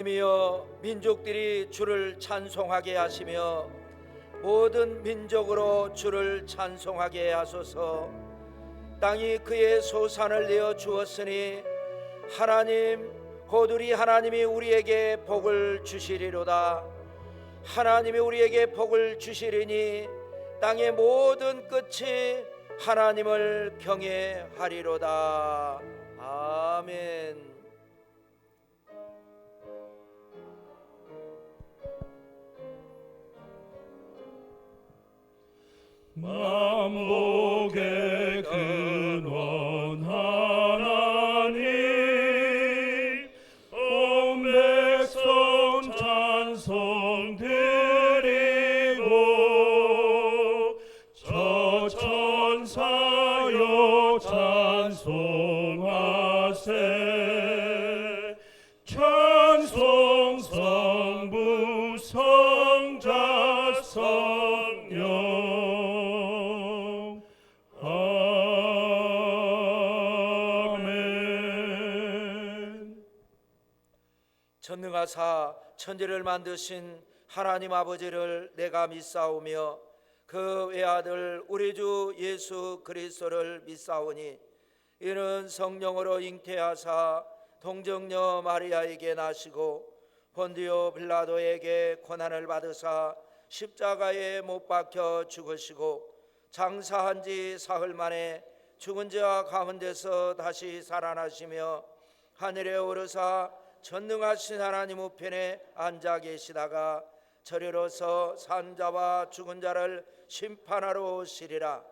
이여 민족들이 주를 찬송하게 하시며 모든 민족으로 주를 찬송하게 하소서. 땅이 그의 소산을 내어 주었으니 하나님 곧 우리 하나님이 우리에게 복을 주시리로다. 하나님이 우리에게 복을 주시리니 땅의 모든 끝이 하나님을 경외하리로다. 아멘. 만복의 근원 하나님, 온 백성 찬송 드리고 저 천사여 찬송하세. 찬송 성부 성자 성령. 전능하사 천지를 만드신 하나님 아버지를 내가 믿사오며 그 외아들 우리 주 예수 그리스도를 믿사오니 이는 성령으로 잉태하사 동정녀 마리아에게 나시고 본디오 빌라도에게 고난을 받으사 십자가에 못 박혀 죽으시고 장사한 지 사흘 만에 죽은 자 가운데서 다시 살아나시며 하늘에 오르사 전능하신 하나님 우편에 앉아 계시다가 저리로서 산자와 죽은 자를 심판하러 오시리라.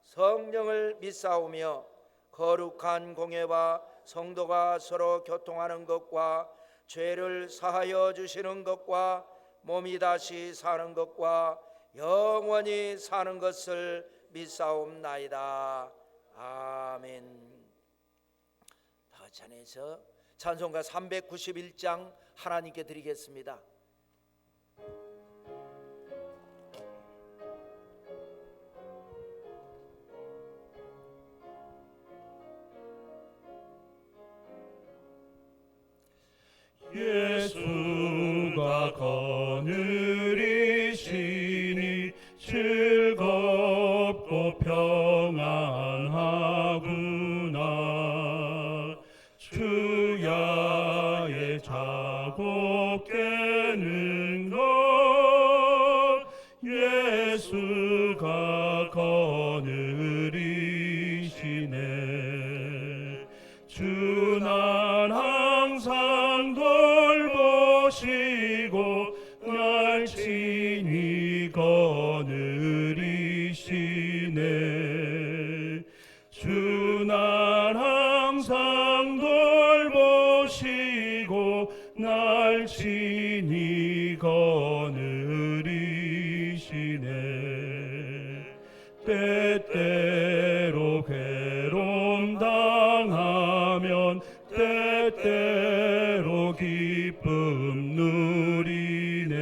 성령을 믿사오며 거룩한 공예와 성도가 서로 교통하는 것과 죄를 사하여 주시는 것과 몸이 다시 사는 것과 영원히 사는 것을 믿사옵나이다. 아멘. 다 찬해서 찬송가 391장 하나님께 드리겠습니다. 예수가 거느리시니 즐겁고 평안하구나. 주야의 자고 깨는 것 예수가 거느리시네. 주 날 항상 돌보시고 날 친히 거느리시네. 주 날 항상 돌보시고 날 친히 거느리시네. 때때로 괴로움 당하면 때때로 기쁨 누리네.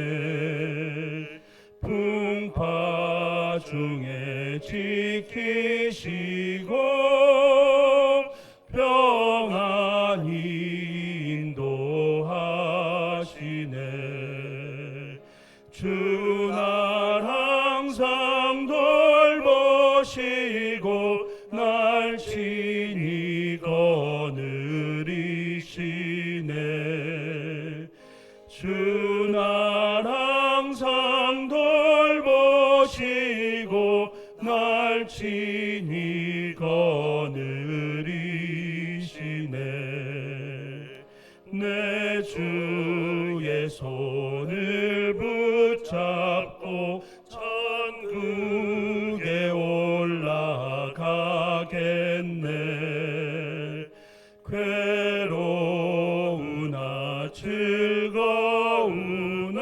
풍파 중에 지키시고 평안히 인도하시네. 주 날 항상 돌보시고 날 친히 거느리시네. 주 날 항상 돌보시고 날 친히 거느리시네. 내 주의 손을 붙잡고 천국에 올라가겠네. 괴로우나 즐거우나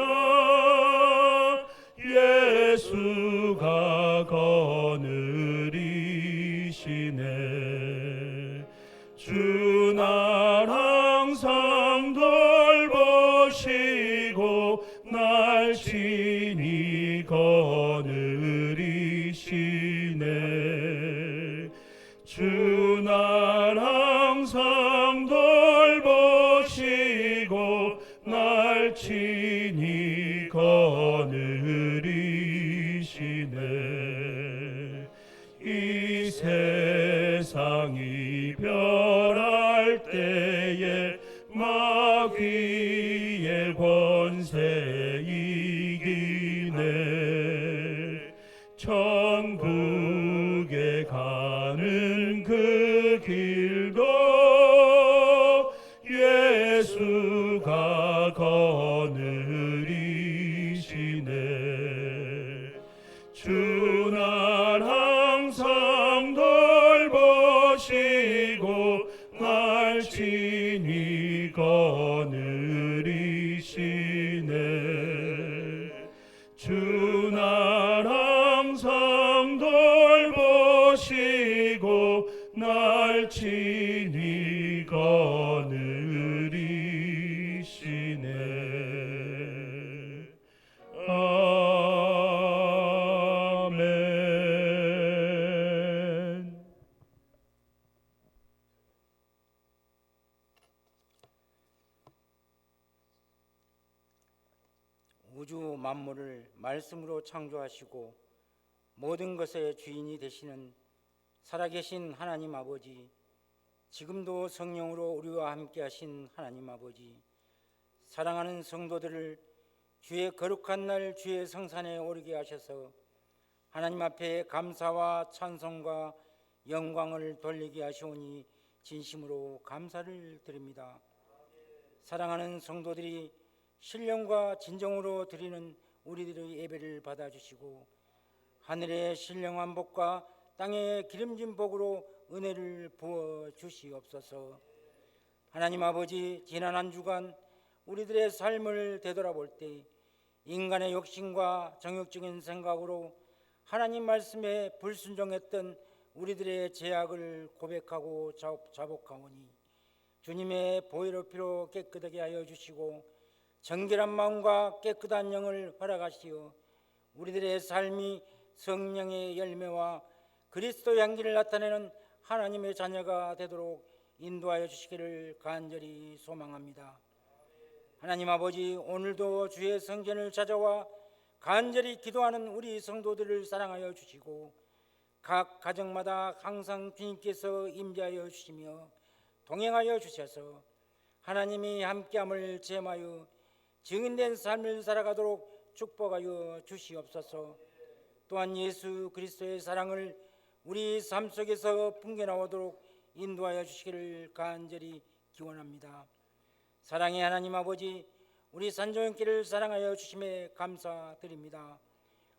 예수가 거느리시네. 주 날 항상 돌보시고 날 친히 거느리시네. 주 날 항상 돌보시고 날 날 친히 거느리시네. 이 세상이 별할 때에 마귀의 권세 이기네. 천국에 가는 그 길도 예수가 거느리시네. 주 날 항상 돌보시고 날 친히 거느리시네. 주 날 항상 돌보시고 날 친히 거느리시네. 아멘. 우주 만물을 말씀으로 창조하시고 모든 것의 주인이 되시는 살아계신 하나님 아버지, 지금도 성령으로 우리와 함께 하신 하나님 아버지, 사랑하는 성도들을 주의 거룩한 날 주의 성산에 오르게 하셔서 하나님 앞에 감사와 찬송과 영광을 돌리게 하시오니 진심으로 감사를 드립니다. 사랑하는 성도들이 신령과 진정으로 드리는 우리들의 예배를 받아주시고 하늘의 신령한 복과 땅의 기름진 복으로 은혜를 부어 주시옵소서. 하나님 아버지, 지난 한 주간 우리들의 삶을 되돌아볼 때 인간의 욕심과 정욕적인 생각으로 하나님 말씀에 불순종했던 우리들의 죄악을 고백하고 자복하오니 주님의 보혈의 피로 깨끗하게 하여 주시고 정결한 마음과 깨끗한 영을 허락하시어 우리들의 삶이 성령의 열매와 그리스도 향기를 나타내는 하나님의 자녀가 되도록 인도하여 주시기를 간절히 소망합니다. 하나님 아버지, 오늘도 주의 성전을 찾아와 간절히 기도하는 우리 성도들을 사랑하여 주시고 각 가정마다 항상 주님께서 임재하여 주시며 동행하여 주셔서 하나님이 함께함을 제마여 증인된 삶을 살아가도록 축복하여 주시옵소서. 또한 예수 그리스도의 사랑을 우리 삶 속에서 풍겨나오도록 인도하여 주시기를 간절히 기원합니다. 사랑의 하나님 아버지, 우리 산조연길을 사랑하여 주심에 감사드립니다.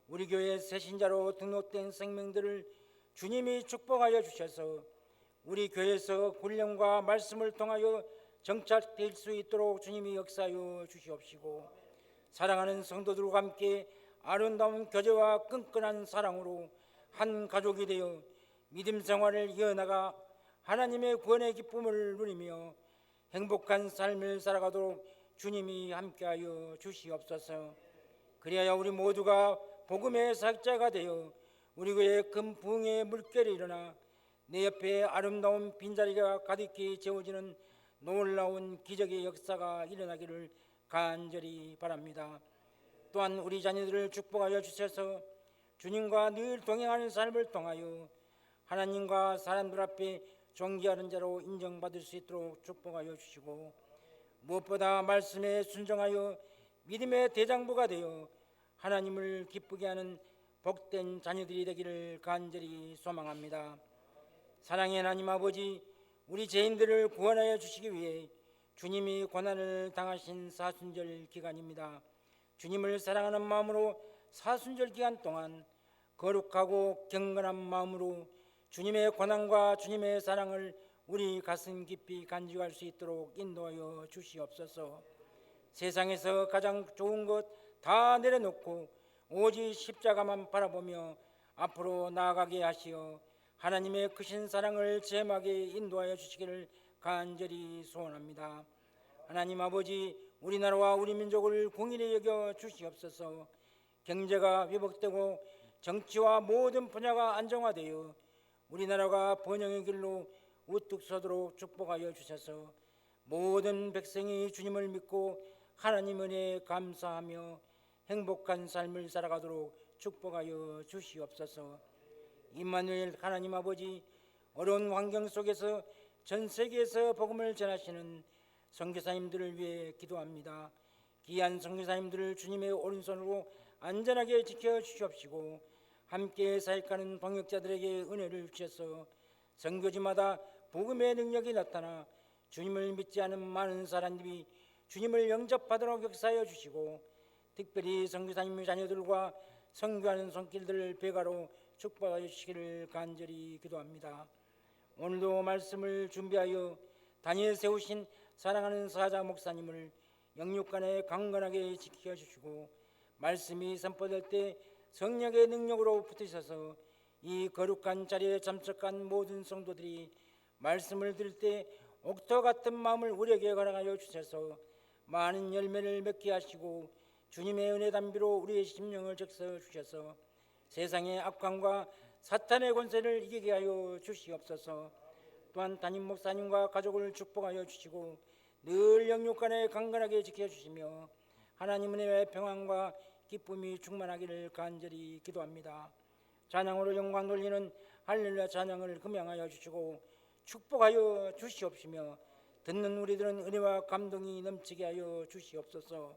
우리 교회 새신자로 등록된 생명들을 주님이 축복하여 주셔서 우리 교회에서 훈련과 말씀을 통하여 정착될 수 있도록 주님이 역사하여 주시옵시고 사랑하는 성도들과 함께 아름다운 교제와 끈끈한 사랑으로 한 가족이 되어 믿음 생활을 이어나가 하나님의 구원의 기쁨을 누리며 행복한 삶을 살아가도록 주님이 함께하여 주시옵소서. 그리하여 우리 모두가 복음의 사역자가 되어 우리 교회 큰 부흥의 물결이 일어나 내 옆에 아름다운 빈자리가 가득히 채워지는 놀라운 기적의 역사가 일어나기를 간절히 바랍니다. 또한 우리 자녀들을 축복하여 주셔서 주님과 늘 동행하는 삶을 통하여 하나님과 사람들 앞에 존귀하는 자로 인정받을 수 있도록 축복하여 주시고 무엇보다 말씀에 순종하여 믿음의 대장부가 되어 하나님을 기쁘게 하는 복된 자녀들이 되기를 간절히 소망합니다. 사랑의 하나님 아버지, 우리 죄인들을 구원하여 주시기 위해 주님이 고난을 당하신 사순절 기간입니다. 주님을 사랑하는 마음으로 사순절 기간 동안 거룩하고 경건한 마음으로 주님의 고난과 주님의 사랑을 우리 가슴 깊이 간직할 수 있도록 인도하여 주시옵소서. 세상에서 가장 좋은 것 다 내려놓고 오직 십자가만 바라보며 앞으로 나아가게 하시어 하나님의 크신 사랑을 제막에 인도하여 주시기를 간절히 소원합니다. 하나님 아버지, 우리나라와 우리 민족을 공의히 여겨 주시옵소서. 경제가 회복되고 정치와 모든 분야가 안정화되어 우리나라가 번영의 길로 우뚝 서도록 축복하여 주셔서 모든 백성이 주님을 믿고 하나님 은혜에 감사하며 행복한 삶을 살아가도록 축복하여 주시옵소서. 임마누엘 하나님 아버지, 어려운 환경 속에서 전 세계에서 복음을 전하시는 선교사님들을 위해 기도합니다. 귀한 선교사님들을 주님의 오른손으로 안전하게 지켜 주시옵시고 함께 사역하는 동역자들에게 은혜를 주셔서 선교지마다 복음의 능력이 나타나 주님을 믿지 않은 많은 사람들이 주님을 영접하도록 역사하여 주시고 특별히 선교사님 자녀들과 선교하는 손길들을 배가로 축복하여 주시기를 간절히 기도합니다. 오늘도 말씀을 준비하여 단위에 세우신 사랑하는 사자 목사님을 영육간에 강건하게 지켜주시고 말씀이 선포될 때 성령의 능력으로 붙으셔서 이 거룩한 자리에 참석한 모든 성도들이 말씀을 들을 때 옥토 같은 마음을 우리에게 허락하여 주셔서 많은 열매를 맺게 하시고 주님의 은혜 담비로 우리의 심령을 적셔 주셔서 세상의 악함과 사탄의 권세를 이기게 하여 주시옵소서. 또한 담임 목사님과 가족을 축복하여 주시고 늘 영육간에 강건하게 지켜주시며 하나님 은혜의 평안과 기쁨이 충만하기를 간절히 기도합니다. 찬양으로 영광 돌리는 할렐루야 찬양을 금양하여 주시고 축복하여 주시옵시며 듣는 우리들은 은혜와 감동이 넘치게 하여 주시옵소서.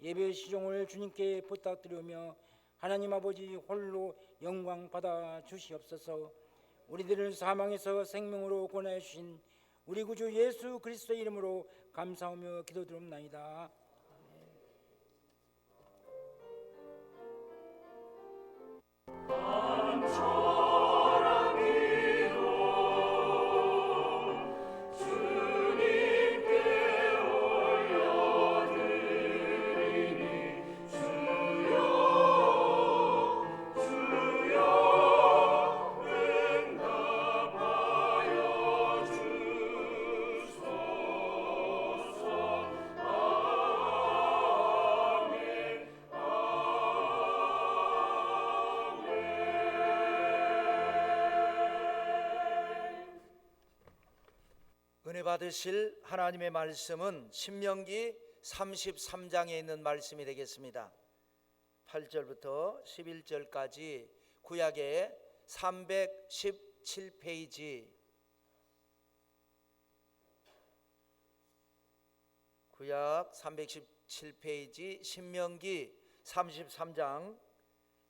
예배 시종을 주님께 부탁드리며 하나님 아버지 홀로 영광 받아 주시옵소서. 우리들을 사망에서 생명으로 구원하여 주신 우리 구주 예수 그리스도의 이름으로 감사하며 기도드립나이다. 은혜 받으실 하나님의 말씀은 신명기 33장에 있는 말씀이 되겠습니다. 8절부터 11절까지 구약의 317페이지 구약 317페이지 신명기 33장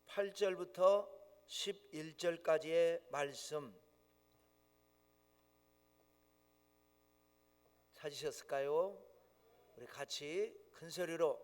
8절부터 11절까지의 말씀 찾으셨을까요? 우리 같이 큰 소리로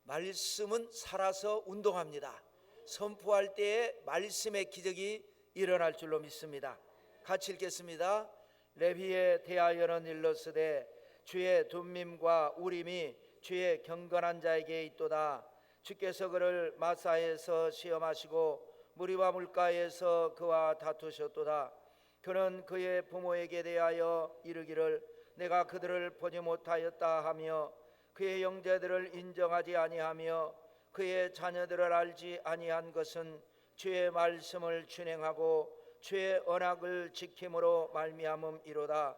말씀은 살아서 운동합니다. 선포할 때에 말씀의 기적이 일어날 줄로 믿습니다. 같이 읽겠습니다. 레위에 대하여는 일러스되 주의 둠밈과 우림이 주의 경건한 자에게 있도다. 주께서 그를 마사에서 시험하시고 무리와 물가에서 그와 다투셨도다. 그는 그의 부모에게 대하여 이르기를 내가 그들을 보지 못하였다 하며 그의 형제들을 인정하지 아니하며 그의 자녀들을 알지 아니한 것은 주의 말씀을 준행하고 주의 언약을 지킴으로 말미암음이로다.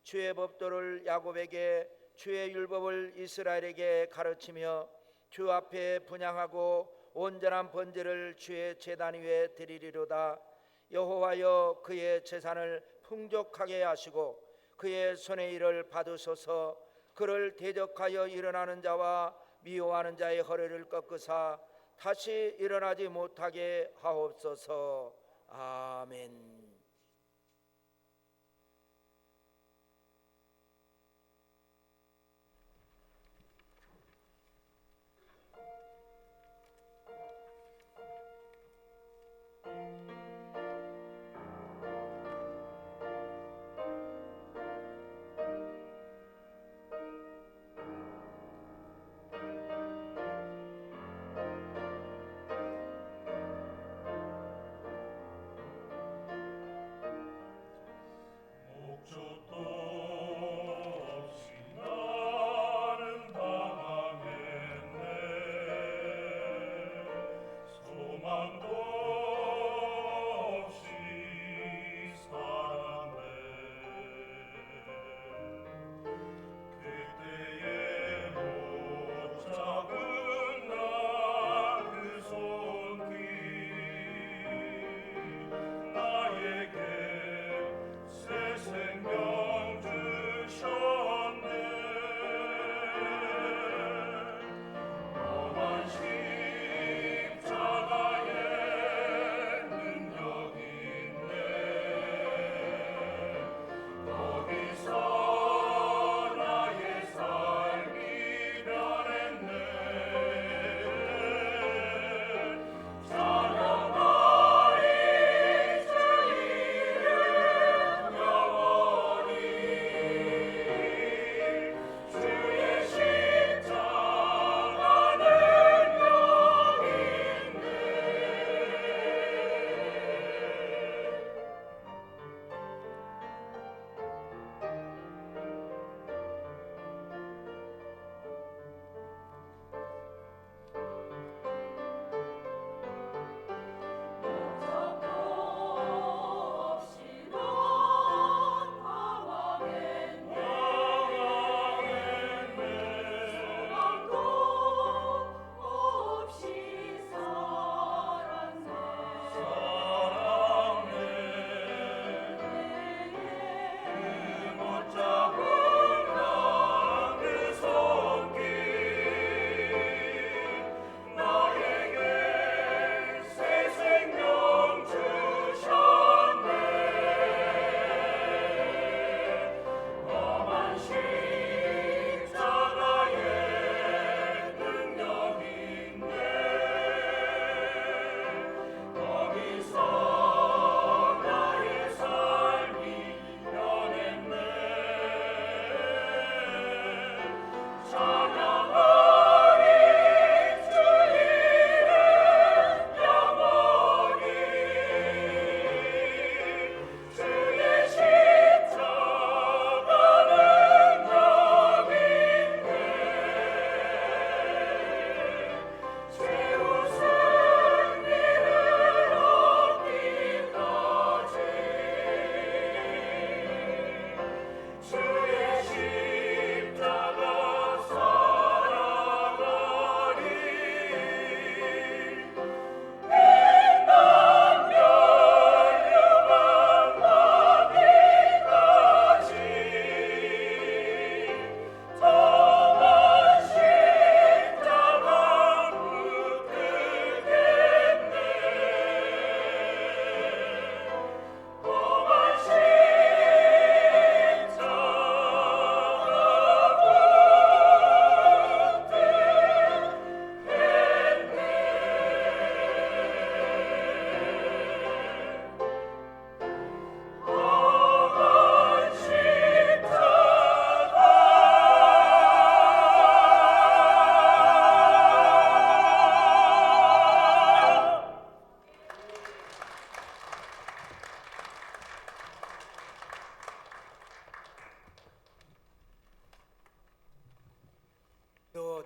주의 법도를 야곱에게 주의 율법을 이스라엘에게 가르치며 주 앞에 분향하고 온전한 번제를 주의 제단 위에 드리리로다. 여호와여 그의 재산을 풍족하게 하시고 그의 손의 일을 받으소서. 그를 대적하여 일어나는 자와 미워하는 자의 허리를 꺾으사 다시 일어나지 못하게 하옵소서. 아멘.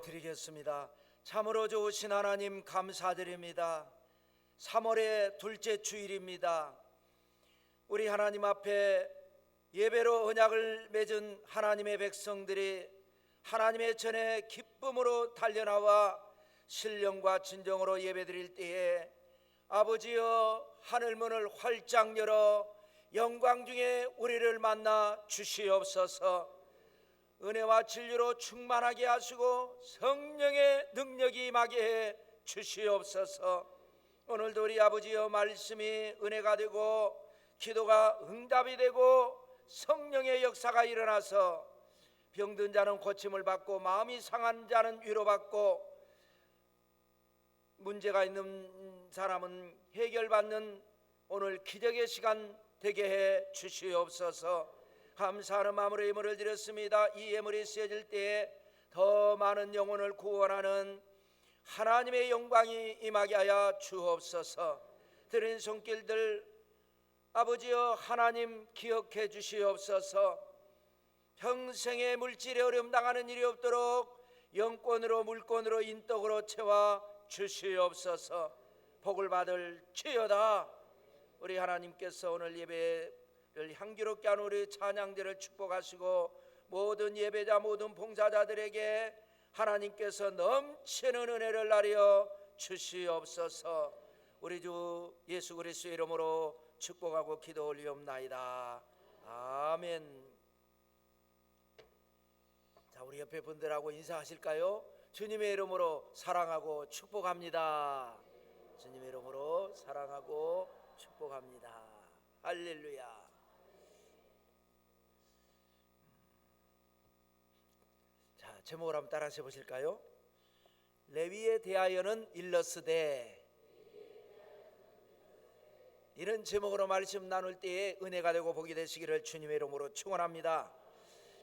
기도드리겠습니다. 참으로 좋으신 하나님 감사드립니다. 3월의 둘째 주일입니다. 우리 하나님 앞에 예배로 언약을 맺은 하나님의 백성들이 하나님의 전에 기쁨으로 달려나와 신령과 진정으로 예배드릴 때에 아버지여 하늘문을 활짝 열어 영광 중에 우리를 만나 주시옵소서. 은혜와 진리로 충만하게 하시고 성령의 능력이 임하게 해 주시옵소서. 오늘도 우리 아버지여 말씀이 은혜가 되고 기도가 응답이 되고 성령의 역사가 일어나서 병든 자는 고침을 받고 마음이 상한 자는 위로받고 문제가 있는 사람은 해결받는 오늘 기적의 시간 되게 해 주시옵소서. 감사하는 마음으로 예물을 드렸습니다. 이 예물이 쓰여질 때에 더 많은 영혼을 구원하는 하나님의 영광이 임하게 하여 주옵소서. 드린 손길들 아버지여 하나님 기억해 주시옵소서. 평생의 물질에 어려움 당하는 일이 없도록 영권으로 물권으로 인덕으로 채워 주시옵소서. 복을 받을 지어다. 우리 하나님께서 오늘 예배를 향기롭게 하는 우리 찬양대를 축복하시고 모든 예배자 모든 봉사자들에게 하나님께서 넘치는 은혜를 나려 주시옵소서. 우리 주 예수 그리스도의 이름으로 축복하고 기도 올리옵나이다. 아멘. 자, 우리 옆에 분들하고 인사하실까요? 주님의 이름으로 사랑하고 축복합니다. 주님의 이름으로 사랑하고 축복합니다. 할렐루야. 자, 제목을 한번 따라 하셔 보실까요? 레위에 대하여는 일러스되. 이런 제목으로 말씀 나눌 때에 은혜가 되고 복이 되시기를 주님의 이름으로 축원합니다.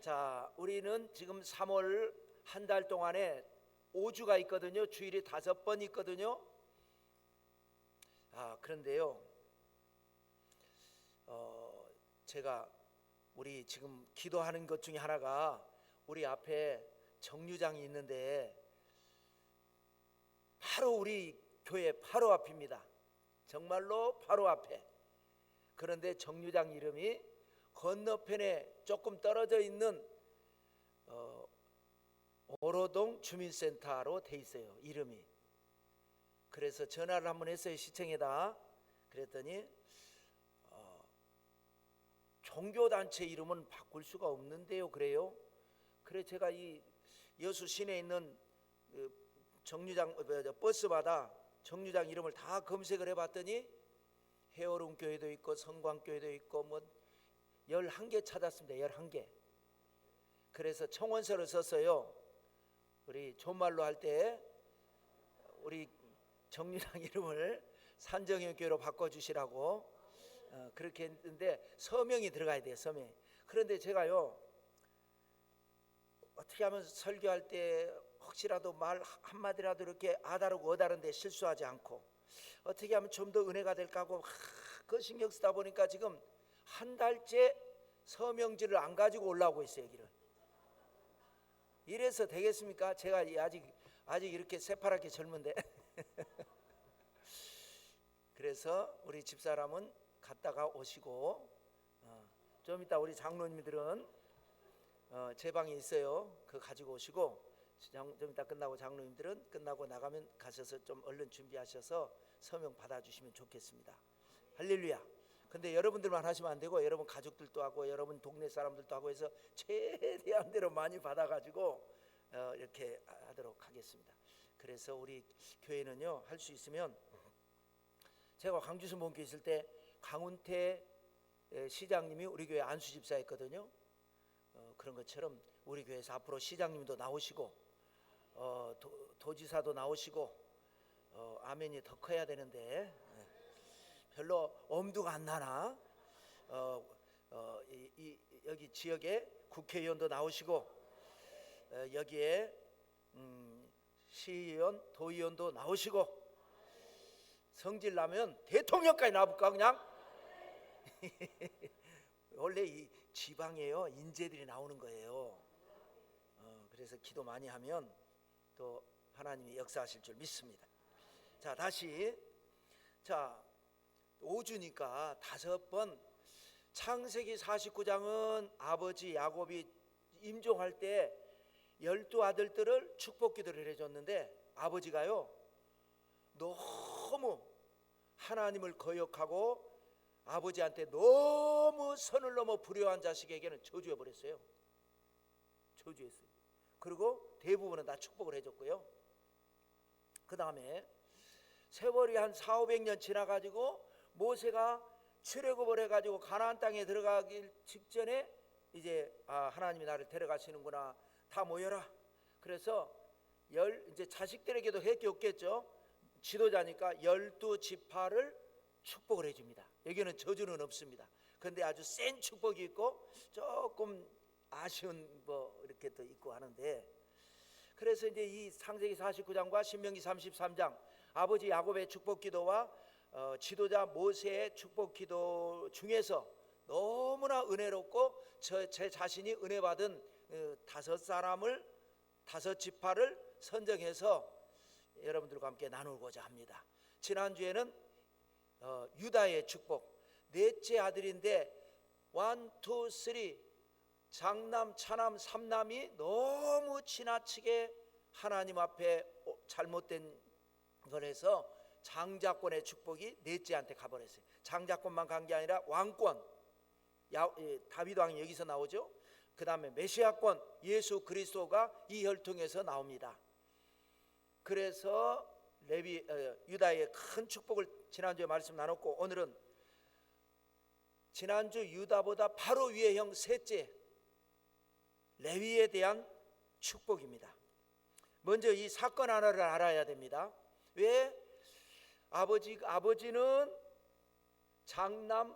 자, 우리는 지금 3월 한 달 동안에 5주가 있거든요. 주일이 5번 있거든요. 그런데요, 제가 우리 지금 기도하는 것 중에 하나가 우리 앞에 정류장이 있는데 바로 우리 교회 바로 앞입니다. 정말로 바로 앞에. 그런데 정류장 이름이 건너편에 조금 떨어져 있는 오로동 주민센터로 돼 있어요. 이름이. 그래서 전화를 한번 했어요. 시청에다. 그랬더니 종교단체 이름은 바꿀 수가 없는데요. 그래요. 그래 제가 이 여수 시내에 있는 정류장 버스마다 정류장 이름을 다 검색을 해봤더니 해오름 교회도 있고 성광교회도 있고 뭐 11개 찾았습니다. 11개. 그래서 청원서를 썼어요. 우리 존말로 할 때 우리 정류장 이름을 산정형교회로 바꿔주시라고 그렇게 했는데 서명이 들어가야 돼요. 서명이. 그런데 제가요 어떻게 하면 설교할 때 혹시라도 말 한마디라도 이렇게 아다르고 어다른데 실수하지 않고 어떻게 하면 좀 더 은혜가 될까 하고 그 신경 쓰다 보니까 지금 한 달째 서명지를 안 가지고 올라오고 있어요. 여기를. 이래서 되겠습니까? 제가 아직 이렇게 새파랗게 젊은데 그래서 우리 집사람은 갔다가 오시고 좀 이따 우리 장로님들은 제 방에 있어요. 그거 가지고 오시고 좀 이따 끝나고 장로님들은 끝나고 나가면 가셔서 좀 얼른 준비하셔서 서명 받아주시면 좋겠습니다. 할렐루야. 근데 여러분들만 하시면 안 되고 여러분 가족들도 하고 여러분 동네 사람들도 하고 해서 최대한 대로 많이 받아가지고 이렇게 하도록 하겠습니다. 그래서 우리 교회는요 할 수 있으면 제가 광주 선봉교회 있을 때 강운태 시장님이 우리 교회 안수 집사였거든요. 그런 것처럼 우리 교회에서 앞으로 시장님도 나오시고 도지사도 나오시고 아멘이 더 커야 되는데 별로 엄두가 안 나나. 여기 지역에 국회의원도 나오시고 여기에 시의원, 도의원도 나오시고 성질 나면 대통령까지 나볼까 그냥. 원래 이 지방에요 인재들이 나오는 거예요. 그래서 기도 많이 하면 하나님이 역사하실 줄 믿습니다. 자, 다시. 자, 5주니까 5번. 창세기 49장은 아버지 야곱이 임종할 때 12아들들을 축복 기도를 해줬는데, 아버지가요 너무 하나님을 거역하고 아버지한테 너무 선을 넘어 불효한 자식에게는 저주해 버렸어요. 저주했어요. 그리고 대부분은 다 축복을 해줬고요. 그 다음에 세월이 한 400~500년 지나가지고 모세가 출애굽을 해가지고 가나안 땅에 들어가기 직전에 이제 하나님이 나를 데려가시는구나, 다 모여라. 그래서 이제 자식들에게도 했겠죠. 지도자니까 12지파를 축복을 해줍니다. 여기는 저주는 없습니다. 그런데 아주 센 축복이 있고 조금 아쉬운 뭐 이렇게 또 있고 하는데, 그래서 이제 이 창세기 49장과 신명기 33장 아버지 야곱의 축복 기도와 지도자 모세의 축복 기도 중에서 너무나 은혜롭고 제 자신이 은혜 받은 5사람을 5지파를 선정해서 여러분들과 함께 나누고자 합니다. 지난주에는 유다의 축복, 넷째 아들인데 1, 2, 3 장남, 차남, 삼남이 너무 지나치게 하나님 앞에 잘못된 걸 해서 장자권의 축복이 넷째한테 가버렸어요. 장자권만 간 게 아니라 왕권, 다윗 왕이 여기서 나오죠. 그 다음에 메시아권, 예수 그리스도가 이 혈통에서 나옵니다. 그래서 유다의 큰 축복을 지난주에 말씀 나눴고, 오늘은 지난주 유다보다 바로 위의 형 셋째 레위에 대한 축복입니다. 먼저 이 사건 하나를 알아야 됩니다. 왜 아버지는 장남,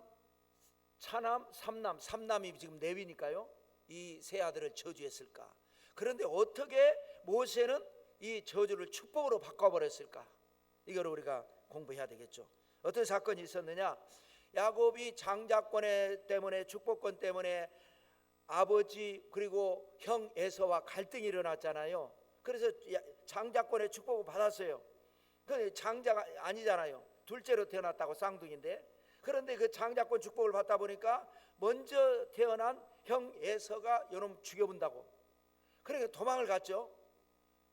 차남, 삼남이 지금 레위니까요, 이 세 아들을 저주했을까? 그런데 어떻게 모세는 이 저주를 축복으로 바꿔버렸을까? 이걸 우리가 공부해야 되겠죠. 어떤 사건이 있었느냐? 야곱이 장자권 때문에, 축복권 때문에 아버지 그리고 형 에서와 갈등이 일어났잖아요. 그래서 장자권의 축복을 받았어요. 그 장자가 아니잖아요. 둘째로 태어났다고 쌍둥이인데. 그런데 그 장자권 축복을 받다 보니까 먼저 태어난 형 에서가 요놈 죽여본다고, 그러니까 도망을 갔죠.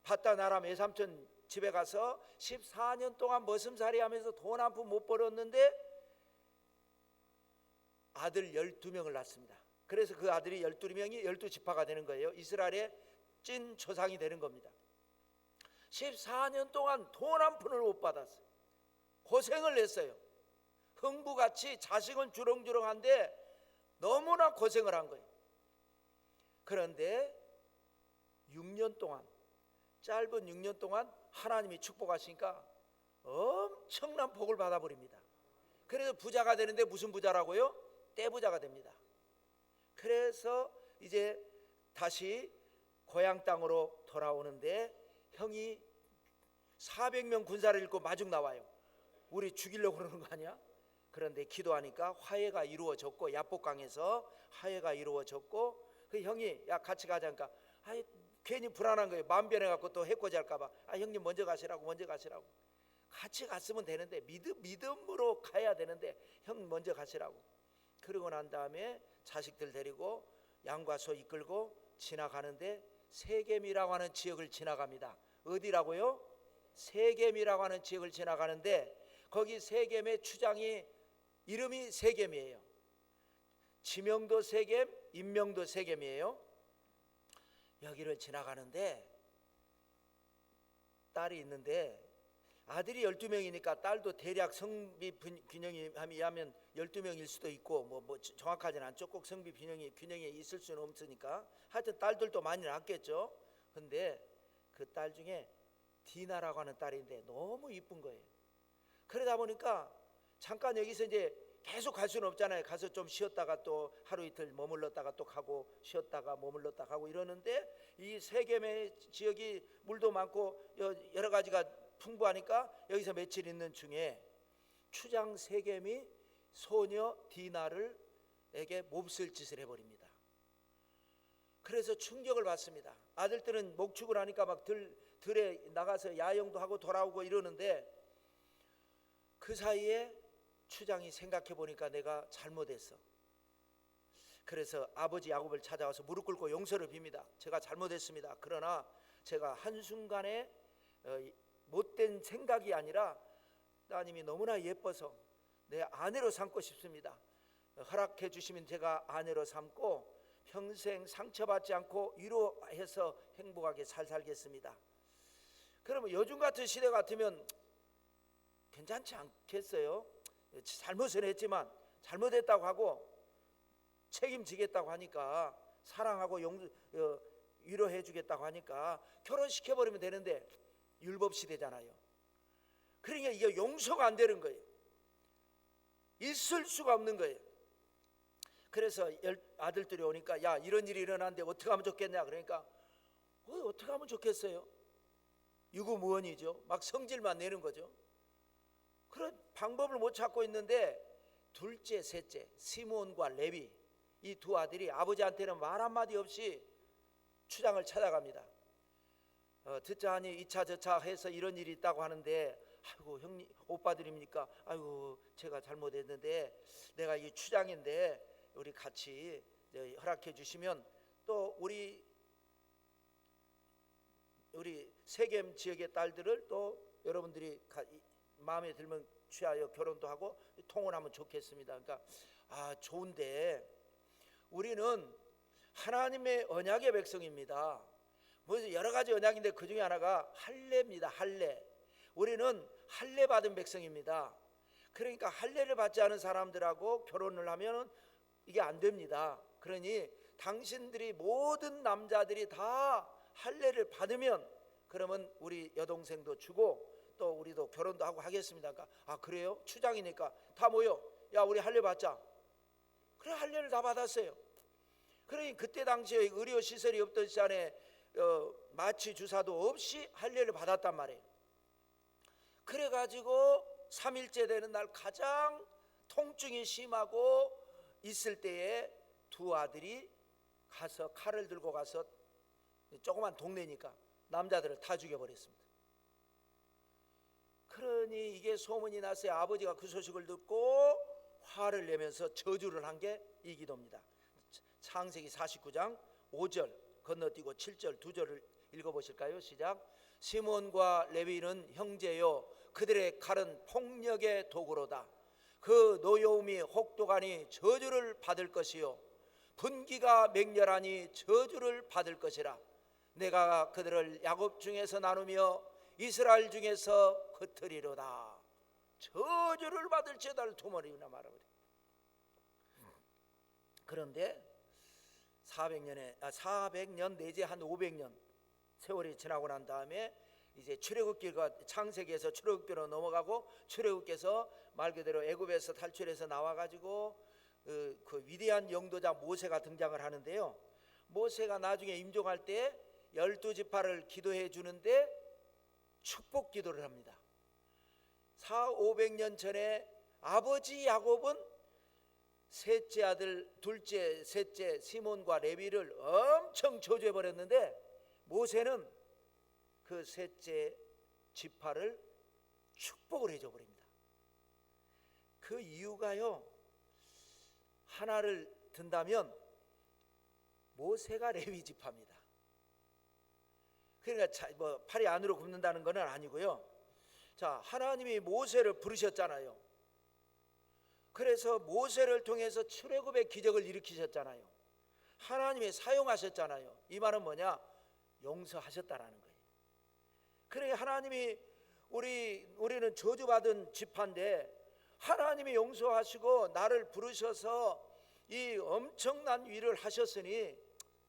바단 아람 외삼촌 집에 가서 14년 동안 머슴살이 하면서 돈 한 푼 못 벌었는데 아들 12명을 낳습니다. 그래서 그 아들이 12명이 12지파가 되는 거예요. 이스라엘의 찐 조상이 되는 겁니다. 14년 동안 돈 한 푼을 못 받았어요. 고생을 했어요. 흥부같이 자식은 주렁주렁한데 너무나 고생을 한 거예요. 그런데 6년 동안, 짧은 6년 동안 하나님이 축복하시니까 엄청난 복을 받아버립니다. 그래서 부자가 되는데 무슨 부자라고요? 떼부자가 됩니다. 그래서 이제 다시 고향 땅으로 돌아오는데 형이 400명 군사를 잃고 마중 나와요. 우리 죽이려고 그러는 거 아니야? 그런데 기도하니까 화해가 이루어졌고, 야복강에서 화해가 이루어졌고, 그 형이 야 같이 가자니까 괜히 불안한 거예요. 마음 변해갖고 또 해코지 할까봐. 형님 먼저 가시라고. 같이 갔으면 되는데, 믿음으로 가야 되는데 형 먼저 가시라고. 그러고 난 다음에 자식들 데리고 양과 소 이끌고 지나가는데 세겜이라고 하는 지역을 지나갑니다. 어디라고요? 세겜이라고 하는 지역을 지나가는데, 거기 세겜의 추장이 이름이 세겜이에요. 지명도 세겜, 인명도 세겜이에요. 여기를 지나가는데 딸이 있는데, 아들이 12명이니까 딸도 대략 성비 균형이 하면 12명일 수도 있고 뭐 정확하지는 않죠. 꼭 성비 균형이 있을 수는 없으니까 하여튼 딸들도 많이 낳았겠죠. 근데 그 딸 중에 디나라고 하는 딸인데 너무 이쁜 거예요. 그러다 보니까 잠깐 여기서 이제 계속 갈 수는 없잖아요. 가서 좀 쉬었다가 또 하루 이틀 머물렀다가 또 가고, 쉬었다가 머물렀다가 가고 이러는데, 이 세겜의 지역이 물도 많고 여러 가지가 풍부하니까 여기서 며칠 있는 중에 추장 세겜이 소녀 디나를에게 몹쓸 짓을 해버립니다. 그래서 충격을 받습니다. 아들들은 목축을 하니까 막 들에 나가서 야영도 하고 돌아오고 이러는데 그 사이에 추장이 생각해 보니까 내가 잘못했어. 그래서 아버지 야곱을 찾아와서 무릎 꿇고 용서를 빕니다. 제가 잘못했습니다. 그러나 제가 한순간에 못된 생각이 아니라 따님이 너무나 예뻐서 내 아내로 삼고 싶습니다. 허락해 주시면 제가 아내로 삼고 평생 상처받지 않고 위로해서 행복하게 잘 살겠습니다. 그러면 요즘 같은 시대 같으면 괜찮지 않겠어요? 잘못은 했지만 잘못했다고 하고 책임지겠다고 하니까 사랑하고 위로해 주겠다고 하니까 결혼시켜버리면 되는데 율법 시대잖아요. 그러니까 이게 용서가 안 되는 거예요. 있을 수가 없는 거예요. 그래서 아들들이 오니까 야 이런 일이 일어났는데 어떻게 하면 좋겠냐. 그러니까 어떻게 하면 좋겠어요? 유구무원이죠. 막 성질만 내는 거죠. 그런 방법을 못 찾고 있는데 둘째 셋째 시몬과 레위 이 두 아들이 아버지한테는 말 한마디 없이 추장을 찾아갑니다. 듣자 하니 이차 저차 해서 이런 일이 있다고 하는데 아이고 형님 오빠들입니까? 아이고 제가 잘못했는데 내가 이 추장인데 우리 같이 허락해 주시면 또 우리 세겜 지역의 딸들을 또 여러분들이 마음에 들면 취하여 결혼도 하고 통혼하면 좋겠습니다. 그러니까 좋은데 우리는 하나님의 언약의 백성입니다. 뭐 여러 가지 언약인데 그 중에 하나가 할례입니다. 할례. 우리는 할례 받은 백성입니다. 그러니까 할례를 받지 않은 사람들하고 결혼을 하면 이게 안 됩니다. 그러니 당신들이 모든 남자들이 다 할례를 받으면 그러면 우리 여동생도 주고 또 우리도 결혼도 하고 하겠습니다. 그러니까 그래요? 추장이니까 다 모여. 야 우리 할례 받자. 그래 할례를 다 받았어요. 그러니 그때 당시에 의료 시설이 없던 시절에 마취 주사도 없이 할례를 받았단 말이에요. 그래가지고 3일째 되는 날 가장 통증이 심하고 있을 때에 두 아들이 가서 칼을 들고 가서 조그만 동네니까 남자들을 다 죽여버렸습니다. 그러니 이게 소문이 났어요. 아버지가 그 소식을 듣고 화를 내면서 저주를 한 게 이 기도입니다. 창세기 49장 5절 건너뛰고 7절 2절을 읽어보실까요? 시작. 시몬과 레위는 형제요 그들의 칼은 폭력의 도구로다. 그 노여움이 혹독하니 저주를 받을 것이요 분기가 맹렬하니 저주를 받을 것이라. 내가 그들을 야곱 중에서 나누며 이스라엘 중에서 흩으리로다. 저주를 받을지어다 두머리나 말아버려. 그런데 400년 내지 한 500년 세월이 지나고 난 다음에 이제 출애굽기가 창세기에서 출애굽기로 넘어가고 출애굽께서 말 그대로 애굽에서 탈출해서 나와가지고 그 위대한 영도자 모세가 등장을 하는데요. 모세가 나중에 임종할 때 12지파를 기도해 주는데 축복 기도를 합니다. 400~500년 전에 아버지 야곱은 셋째 아들 둘째 셋째 시몬과 레위를 엄청 저주해 버렸는데 모세는 그 셋째 지파를 축복을 해줘 버립니다. 그 이유가요 하나를 든다면 모세가 레위 지파입니다. 그러니까 뭐 팔이 안으로 굽는다는 건 아니고요. 자, 하나님이 모세를 부르셨잖아요. 그래서 모세를 통해서 출애굽의 기적을 일으키셨잖아요. 하나님이 사용하셨잖아요. 이 말은 뭐냐? 용서하셨다라는 거예요. 그러니까 하나님이 우리는 저주받은 지파인데 하나님이 용서하시고 나를 부르셔서 이 엄청난 일을 하셨으니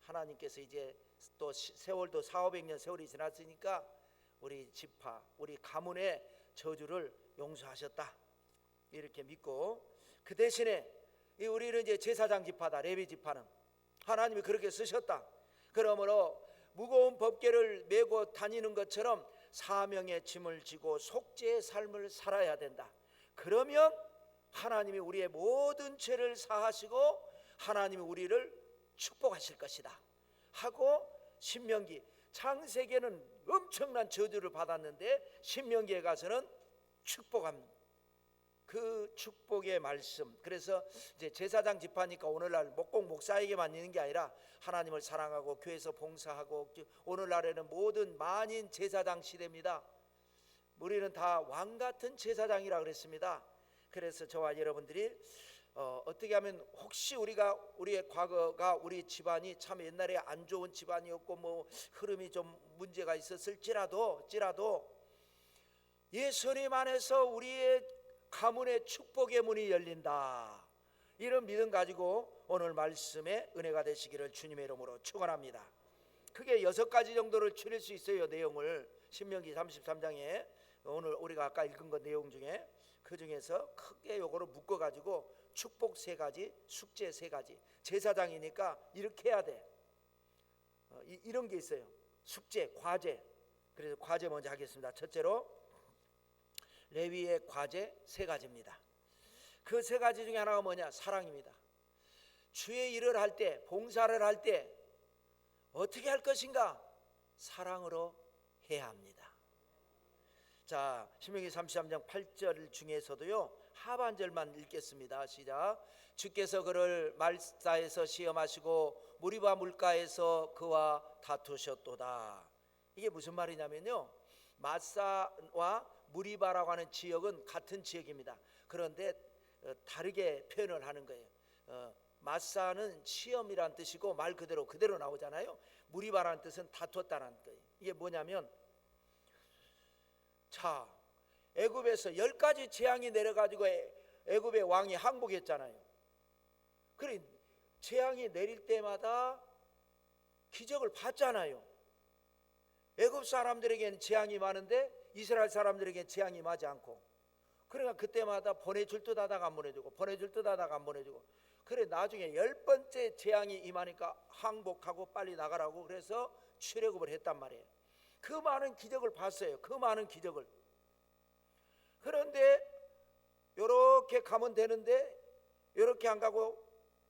하나님께서 이제 또 세월도 400~500년 세월이 지났으니까 우리 지파, 우리 가문의 저주를 용서하셨다 이렇게 믿고 그 대신에 우리는 이제 제사장 지파다. 레위 지파는 하나님이 그렇게 쓰셨다. 그러므로 무거운 법궤를 메고 다니는 것처럼 사명의 짐을 지고 속죄의 삶을 살아야 된다. 그러면 하나님이 우리의 모든 죄를 사하시고 하나님이 우리를 축복하실 것이다 하고 신명기 창세기에는 엄청난 저주를 받았는데 신명기에 가서는 축복합니다. 그 축복의 말씀. 그래서 이제 제사장 집하니까 오늘날 꼭 목사에게만 있는 게 아니라 하나님을 사랑하고 교회에서 봉사하고, 오늘날에는 모든 만인 제사장 시대입니다. 우리는 다 왕 같은 제사장이라 그랬습니다. 그래서 저와 여러분들이 어떻게 하면, 혹시 우리의 과거가, 우리 집안이 참 옛날에 안 좋은 집안이었고 뭐 흐름이 좀 문제가 있었을지라도 예수님 안에서 우리의 가문의 축복의 문이 열린다, 이런 믿음 가지고 오늘 말씀에 은혜가 되시기를 주님의 이름으로 축원합니다. 크게 6가지 정도를 추릴 수 있어요. 내용을 신명기 33장에 오늘 우리가 아까 읽은 것 내용 중에, 그 중에서 크게 요거를 묶어 가지고 축복 3가지, 숙제 3가지. 제사장이니까 이렇게 해야 돼. 이런 게 있어요. 숙제, 과제. 그래서 과제 먼저 하겠습니다. 첫째로 레위의 과제 3가지입니다. 그 3가지 중에 하나가 뭐냐? 사랑입니다. 주의 일을 할 때, 봉사를 할 때 어떻게 할 것인가? 사랑으로 해야 합니다. 자, 신명기 33장 8절 중에서도요, 하반절만 읽겠습니다. 시작. 주께서 그를 말사에서 시험하시고 무리바 물가에서 그와 다투셨도다. 이게 무슨 말이냐면요, 마사와 무리바라고 하는 지역은 같은 지역입니다. 그런데 다르게 표현을 하는 거예요. 마사는 시험이란 뜻이고 말 그대로 나오잖아요. 무리바라는 뜻은 다퉜다는 거예요. 이게 뭐냐면, 자, 애굽에서 10가지 재앙이 내려가지고 애굽의 왕이 항복했잖아요. 그래, 재앙이 내릴 때마다 기적을 봤잖아요. 애굽 사람들에게는 재앙이 많은데 이스라엘 사람들에게는 재앙이 많지 않고, 그러니까 그때마다 보내줄 듯 하다가 안 보내주고, 보내줄 듯 하다가 안 보내주고, 그래 나중에 10번째 재앙이 임하니까 항복하고 빨리 나가라고 그래서 출애굽을 했단 말이에요. 그 많은 기적을 봤어요. 그 많은 기적을. 그런데 요렇게 가면 되는데 요렇게 안 가고,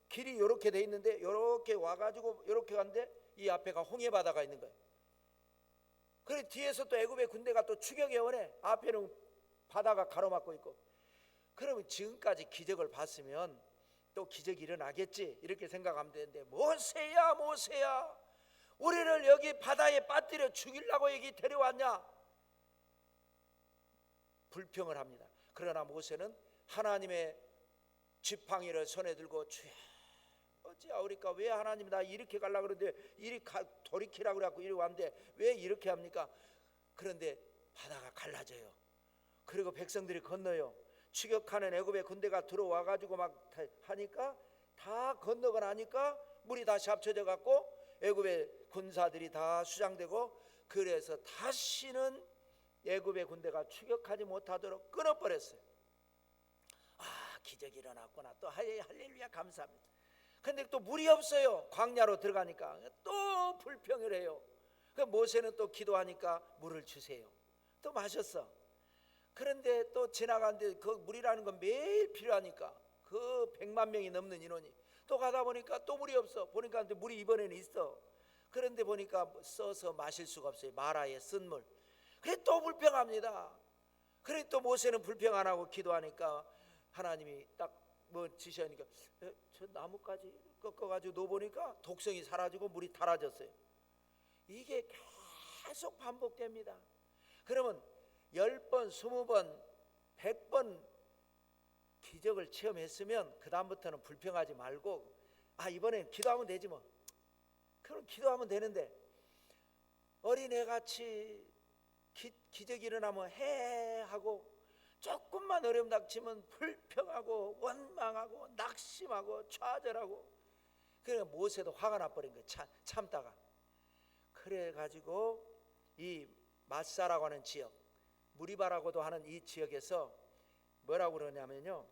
길이 요렇게 돼 있는데 요렇게 와가지고 요렇게 갔는데 이 앞에가 홍해바다가 있는 거예요. 그래 뒤에서 또 애굽의 군대가 또 추격해 오네. 앞에는 바다가 가로막고 있고. 그러면 지금까지 기적을 봤으면 또 기적이 일어나겠지, 이렇게 생각하면 되는데, 모세야 우리를 여기 바다에 빠뜨려 죽이려고 여기 데려왔냐? 불평을 합니다. 그러나 모세는 하나님의 지팡이를 손에 들고, 주여 어찌하오리까? 왜 하나님 나 이렇게 가려고 그러는데 이리 돌이키라고 그래갖고 이리 왔는데 왜 이렇게 합니까? 그런데 바다가 갈라져요. 그리고 백성들이 건너요. 추격하는 애굽의 군대가 들어와 가지고 막 하니까, 다 건너고 나니까 물이 다시 합쳐져 갖고 애굽의 군사들이 다 수장되고, 그래서 다시는 애굽의 군대가 추격하지 못하도록 끊어버렸어요. 아, 기적이 일어났구나. 또 할렐루야 감사합니다. 근데 또 물이 없어요. 광야로 들어가니까 또 불평을 해요. 그 모세는 또 기도하니까 물을 주세요. 또 마셨어. 그런데 또 지나가는데 그 물이라는 건 매일 필요하니까, 그 100만 명이 넘는 인원이 또 가다 보니까 또 물이 없어. 보니까 물이 이번에는 있어. 그런데 보니까 써서 마실 수가 없어요. 마라의 쓴 물. 그래 또 불평합니다. 그래 또 모세는 불평 안 하고 기도하니까 하나님이 딱 뭐 지시하니까 저 나무까지 꺾어가지고 놓아보니까 독성이 사라지고 물이 달아졌어요. 이게 계속 반복됩니다. 그러면 10번, 20번, 100번 기적을 체험했으면 그 다음부터는 불평하지 말고, 아 이번엔 기도하면 되지 뭐. 그럼 기도하면 되는데, 어린애같이 기적이 일어나면 해 하고, 조금만 어려움 닥치면 불평하고 원망하고 낙심하고 좌절하고. 그러니까 모세도 화가 나버린 거예요. 참다가. 그래가지고 이 마사라고 하는 지역, 무리바라고도 하는 이 지역에서 뭐라고 그러냐면요,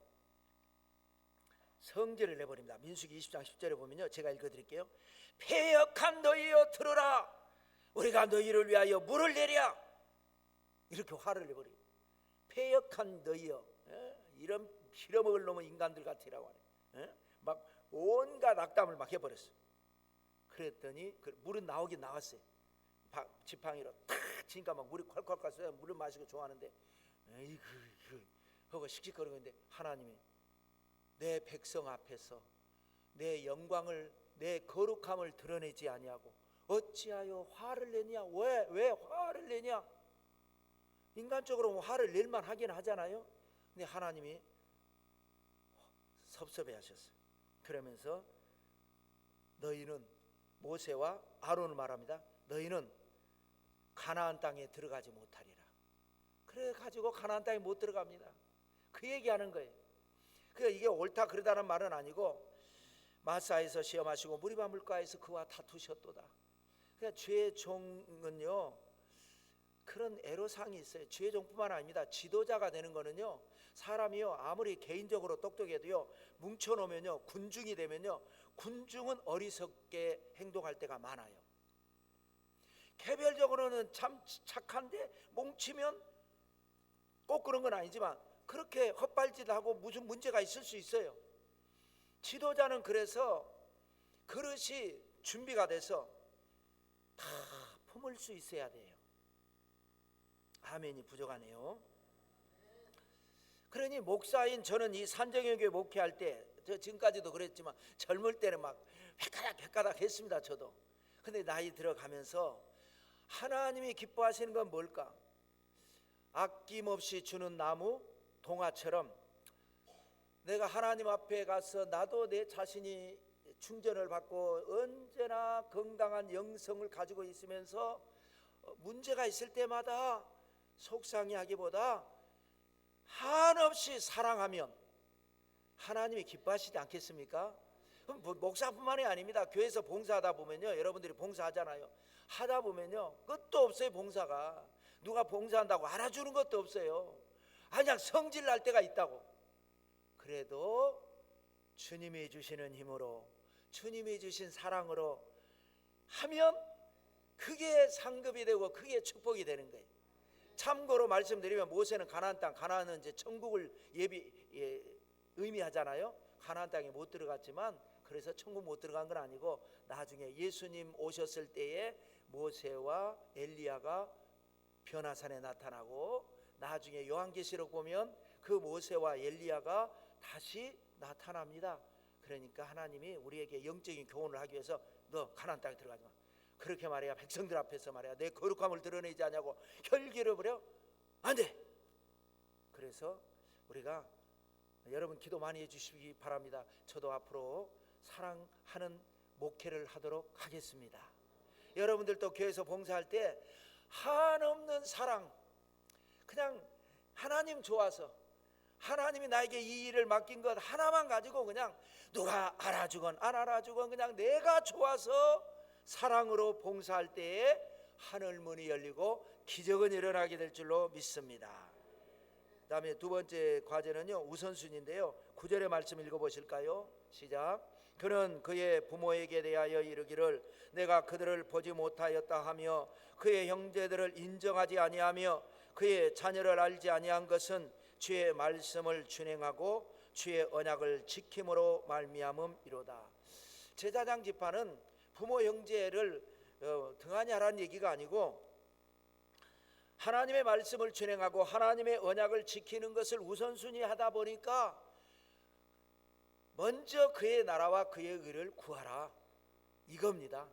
성질을 내버립니다. 민수기 20장 10절에 보면요, 제가 읽어드릴게요. 패역한 너희여 들으라, 우리가 너희를 위하여 물을 내랴. 이렇게 화를 내버려요. 패역한 너희여, 이런 빌어먹을 놈의 인간들 같으라고 하네. 막 온갖 악담을 막 해버렸어요. 그랬더니 물은 나오긴 나왔어요. 지팡이로 탁 치니까 막 물이 콸콸콸 쏘여. 물을 마시고 좋아하는데 에이그 하고 씩씩거리고 있는데 하나님이 내 백성 앞에서 내 영광을 내 거룩함을 드러내지 아니하고 어찌하여 화를 내냐? 왜 화를 내냐? 인간적으로 화를 낼만 하긴 하잖아요. 근데 하나님이 섭섭해 하셨어요. 그러면서 너희는 모세와 아론을 말합니다. 너희는 가나안 땅에 들어가지 못하리라. 그래 가지고 가나안 땅에 못 들어갑니다. 그 얘기하는 거예요. 그러니까 이게 옳다 그러다는 말은 아니고 마사에서 시험하시고 무리바 물가에서 그와 다투셨도다. 그러니까 죄의 종은요 그런 애로사항이 있어요. 죄의 종뿐만 아닙니다. 지도자가 되는 거는요 사람이요 아무리 개인적으로 똑똑해도요 뭉쳐놓으면요 군중이 되면요 군중은 어리석게 행동할 때가 많아요. 개별적으로는 참 착한데 뭉치면 꼭 그런 건 아니지만 그렇게 헛발질하고 무슨 문제가 있을 수 있어요. 지도자는 그래서 그릇이 준비가 돼서 다 품을 수 있어야 돼요. 아멘이 부족하네요. 그러니 목사인 저는 이 산정형교회 목회할 때 저 지금까지도 그랬지만 젊을 때는 막 헷가닥 했습니다. 저도. 근데 나이 들어가면서 하나님이 기뻐하시는 건 뭘까? 아낌없이 주는 나무 동화처럼 내가 하나님 앞에 가서 나도 내 자신이 충전을 받고 언제나 건강한 영성을 가지고 있으면서 문제가 있을 때마다 속상해하기보다 한없이 사랑하면 하나님이 기뻐하시지 않겠습니까? 그럼 목사뿐만이 아닙니다. 교회에서 봉사하다 보면요 여러분들이 봉사하잖아요. 하다 보면요 끝도 없어요. 봉사가 누가 봉사한다고 알아주는 것도 없어요. 그냥 성질 날 때가 있다고. 그래도 주님이 주시는 힘으로 주님이 주신 사랑으로 하면 그게 상급이 되고 그게 축복이 되는 거예요. 참고로 말씀드리면 모세는 가나안 땅, 가나안은 이제 천국을 의미하잖아요. 가나안 땅에 못 들어갔지만 그래서 천국 못 들어간 건 아니고 나중에 예수님 오셨을 때에 모세와 엘리야가 변화산에 나타나고 나중에 요한계시록 보면 그 모세와 엘리야가 다시 나타납니다. 그러니까 하나님이 우리에게 영적인 교훈을 하기 위해서 너 가나안 땅에 들어가지 마. 그렇게 말해야 백성들 앞에서 말해야 내 거룩함을 드러내지 않냐고 혈기를 부려 안 돼. 그래서 우리가 여러분 기도 많이 해주시기 바랍니다. 저도 앞으로 사랑하는 목회를 하도록 하겠습니다. 여러분들도 교회에서 봉사할 때 한없는 사랑, 그냥 하나님 좋아서 하나님이 나에게 이 일을 맡긴 것 하나만 가지고 그냥 누가 알아주건 안 알아주건 그냥 내가 좋아서 사랑으로 봉사할 때에 하늘문이 열리고 기적은 일어나게 될 줄로 믿습니다. 그 다음에 두 번째 과제는요 우선순위인데요 9절의 말씀 읽어보실까요? 시작. 그는 그의 부모에게 대하여 이르기를 내가 그들을 보지 못하였다 하며 그의 형제들을 인정하지 아니하며 그의 자녀를 알지 아니한 것은 주의 말씀을 준행하고 주의 언약을 지킴으로 말미암음이로다. 제사장 지파는 부모 형제를 등한히 하라는 얘기가 아니고 하나님의 말씀을 준행하고 하나님의 언약을 지키는 것을 우선순위 하다 보니까 먼저 그의 나라와 그의 의를 구하라 이겁니다.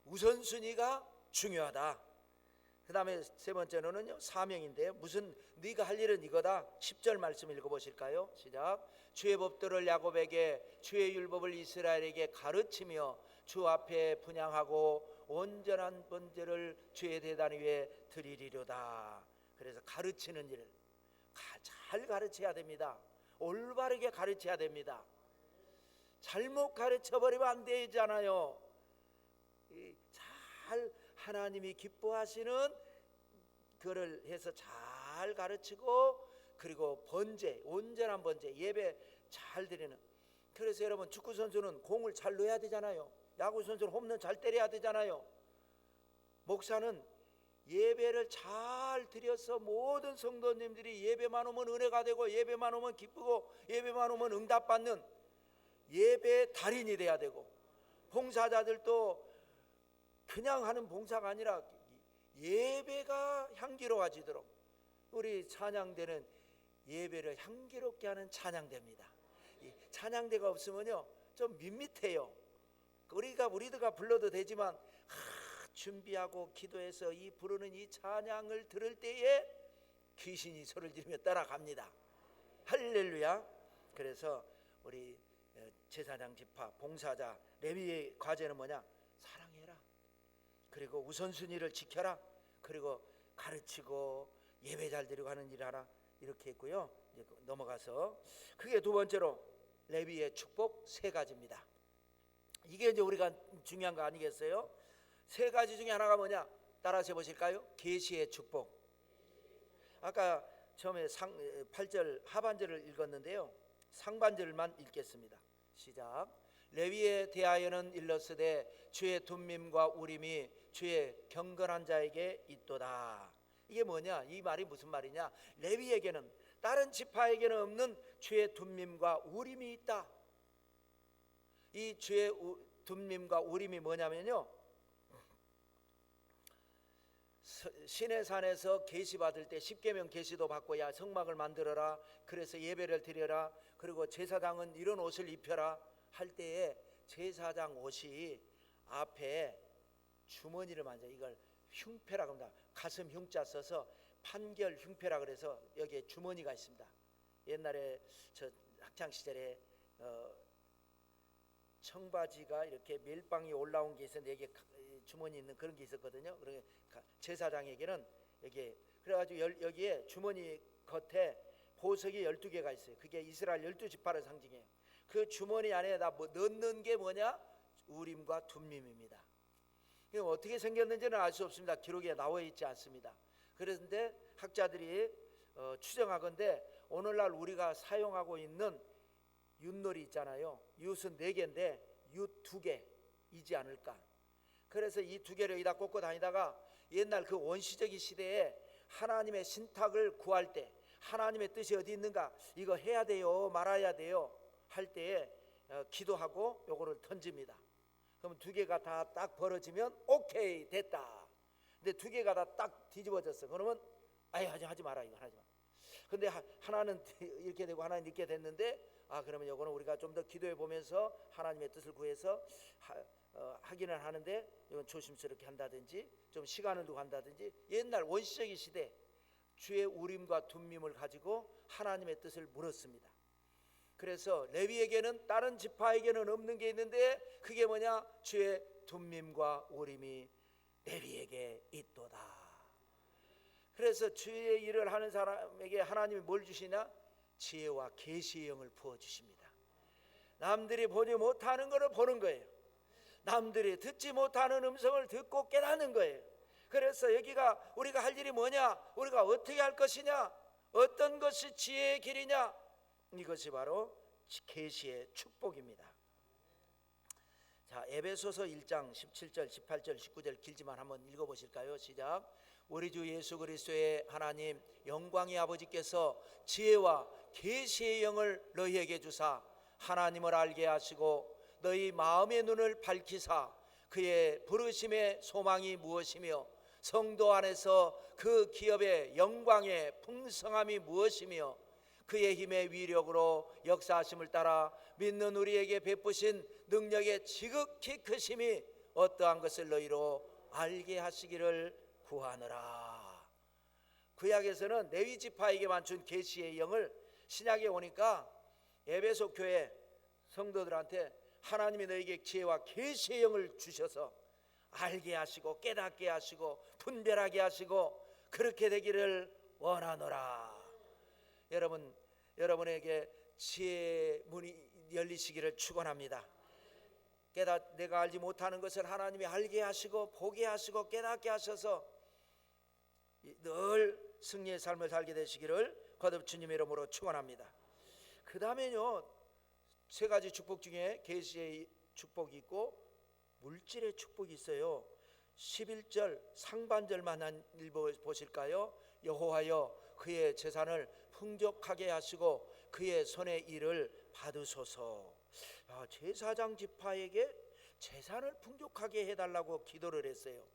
우선순위가 중요하다. 그 다음에 세 번째로는요 사명인데요 무슨 네가 할 일은 이거다. 10절 말씀 읽어보실까요? 시작. 주의 법도를 야곱에게 주의 율법을 이스라엘에게 가르치며 주 앞에 분향하고 온전한 번제를 주의 대단 위에 드리리로다. 그래서 가르치는 일 잘 가르쳐야 됩니다. 올바르게 가르쳐야 됩니다. 잘못 가르쳐버리면 안 되잖아요. 잘 하나님이 기뻐하시는 그를 해서 잘 가르치고 그리고 번제, 온전한 번제, 예배 잘 드리는. 그래서 여러분 축구 선수는 공을 잘 넣어야 되잖아요. 야구 선수는 홈런 잘 때려야 되잖아요. 목사는 예배를 잘 드려서 모든 성도님들이 예배만 오면 은혜가 되고 예배만 오면 기쁘고 예배만 오면 응답받는 예배 달인이 돼야 되고 봉사자들도 그냥 하는 봉사가 아니라 예배가 향기로워지도록 우리 찬양대는 예배를 향기롭게 하는 찬양대입니다. 이 찬양대가 없으면요 좀 밋밋해요. 우리가 불러도 되지만 준비하고 기도해서 이 부르는 이 찬양을 들을 때에 귀신이 소리를 지르며 따라갑니다. 할렐루야. 그래서 우리 제사장 지파 봉사자 레위의 과제는 뭐냐? 사랑해라. 그리고 우선순위를 지켜라. 그리고 가르치고 예배 잘 드리고 하는 일 하라. 이렇게 했고요. 이제 넘어가서 그게 두 번째로 레위의 축복 세 가지입니다. 이게 이제 우리가 중요한 거 아니겠어요? 세 가지 중에 하나가 뭐냐? 따라서 해보실까요? 계시의 축복. 아까 처음에 8절 하반절을 읽었는데요, 상반절만 읽겠습니다. 시작. 레위에 대하여는 일러스되 주의 둠밈과 우림이 주의 경건한 자에게 있도다. 이게 뭐냐? 이 말이 무슨 말이냐? 레위에게는, 다른 지파에게는 없는 주의 둠밈과 우림이 있다. 이 주의 둠밈과 우림이 뭐냐면요, 시내산에서 계시 받을 때 십계명 계시도 받고 야 성막을 만들어라, 그래서 예배를 드려라, 그리고 제사장은 이런 옷을 입혀라 할 때에 제사장 옷이 앞에 주머니를 만져, 이걸 흉패라고 합니다. 가슴 흉자 써서 판결 흉패라 그래서 여기에 주머니가 있습니다. 옛날에 저 학창 시절에 청바지가 이렇게 밀방이 올라온 게 있었는데 여기에 주머니 있는 그런 게 있었거든요. 그러니까 제사장에게는 여기에, 그래가지고 여기에 주머니 겉에 보석이 12개가 있어요. 그게 이스라엘 12지파를 상징해요. 그 주머니 안에다 넣는 게 뭐냐? 우림과 둠밈입니다. 어떻게 생겼는지는 알 수 없습니다. 기록에 나와 있지 않습니다. 그런데 학자들이 추정하건대 오늘날 우리가 사용하고 있는 윷놀이 있잖아요. 윷은 4개인데 윷 2개이지 않을까. 그래서 이 2개를 여기다 꽂고 다니다가 옛날 그 원시적인 시대에 하나님의 신탁을 구할 때 하나님의 뜻이 어디 있는가, 이거 해야 돼요 말아야 돼요 할 때에 기도하고 요거를 던집니다. 그러면 2개가 다 딱 벌어지면 오케이 됐다. 근데 2개가 다 딱 뒤집어졌어. 그러면 아예 하지 마라, 이거 하지 마. 근데 하나는 이렇게 되고 하나는 이렇게 됐는데, 그러면 요거는 우리가 좀 더 기도해 보면서 하나님의 뜻을 구해서 하기는 하는데 이건 조심스럽게 한다든지 좀 시간을 두고 한다든지, 옛날 원시적인 시대 주의 우림과 둠밈을 가지고 하나님의 뜻을 물었습니다. 그래서 레위에게는, 다른 지파에게는 없는 게 있는데 그게 뭐냐? 주의 둠밈과 우림이 레위에게 있도다. 그래서 주의 일을 하는 사람에게 하나님이 뭘 주시냐? 지혜와 계시의 영을 부어주십니다. 남들이 보지 못하는 것을 보는 거예요. 남들이 듣지 못하는 음성을 듣고 깨닫는 거예요. 그래서 여기가 우리가 할 일이 뭐냐? 우리가 어떻게 할 것이냐? 어떤 것이 지혜의 길이냐? 이것이 바로 계시의 축복입니다. 자, 에베소서 1장 17절, 18절, 19절 길지만 한번 읽어보실까요? 시작. 우리 주 예수 그리스도의 하나님 영광의 아버지께서 지혜와 계시의 영을 너희에게 주사 하나님을 알게 하시고 너희 마음의 눈을 밝히사 그의 부르심의 소망이 무엇이며 성도 안에서 그 기업의 영광의 풍성함이 무엇이며 그의 힘의 위력으로 역사하심을 따라 믿는 우리에게 베푸신 능력의 지극히 크심이 어떠한 것을 너희로 알게 하시기를 구하노라. 구약에서는 레위 지파에게만 준 계시의 영을 신약에 오니까 에베소 교회 성도들한테 하나님이 너에게 지혜와 계시의 영을 주셔서 알게 하시고 깨닫게 하시고 분별하게 하시고 그렇게 되기를 원하노라. 여러분에게 지혜의 문이 열리시기를 축원합니다. 내가 알지 못하는 것을 하나님이 알게 하시고 보게 하시고 깨닫게 하셔서 늘 승리의 삶을 살게 되시기를 거듭 주님의 이름으로 축원합니다. 그 다음에요, 3가지 축복 중에 계시의 축복이 있고 물질의 축복이 있어요. 11절 상반절만 읽어보실까요? 여호와여 그의 재산을 풍족하게 하시고 그의 손의 일을 받으소서. 제사장 지파에게 재산을 풍족하게 해달라고 기도를 했어요.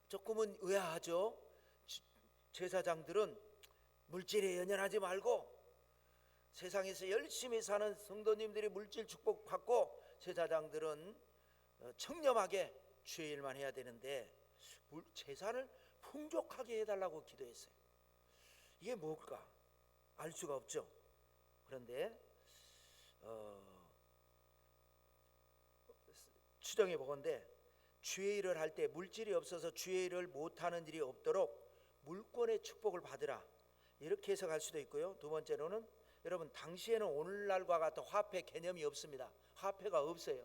조금은 의아하죠. 제사장들은 물질에 연연하지 말고 세상에서 열심히 사는 성도님들이 물질 축복 받고 제사장들은 청렴하게 주의 일만 해야 되는데 재산을 풍족하게 해달라고 기도했어요. 이게 뭘까? 알 수가 없죠. 그런데 추정해 보건대 주의 일을 할 때 물질이 없어서 주의 일을 못하는 일이 없도록 물권의 축복을 받으라, 이렇게 해석할 수도 있고요. 두 번째로는 여러분, 당시에는 오늘날과 같은 화폐 개념이 없습니다. 화폐가 없어요.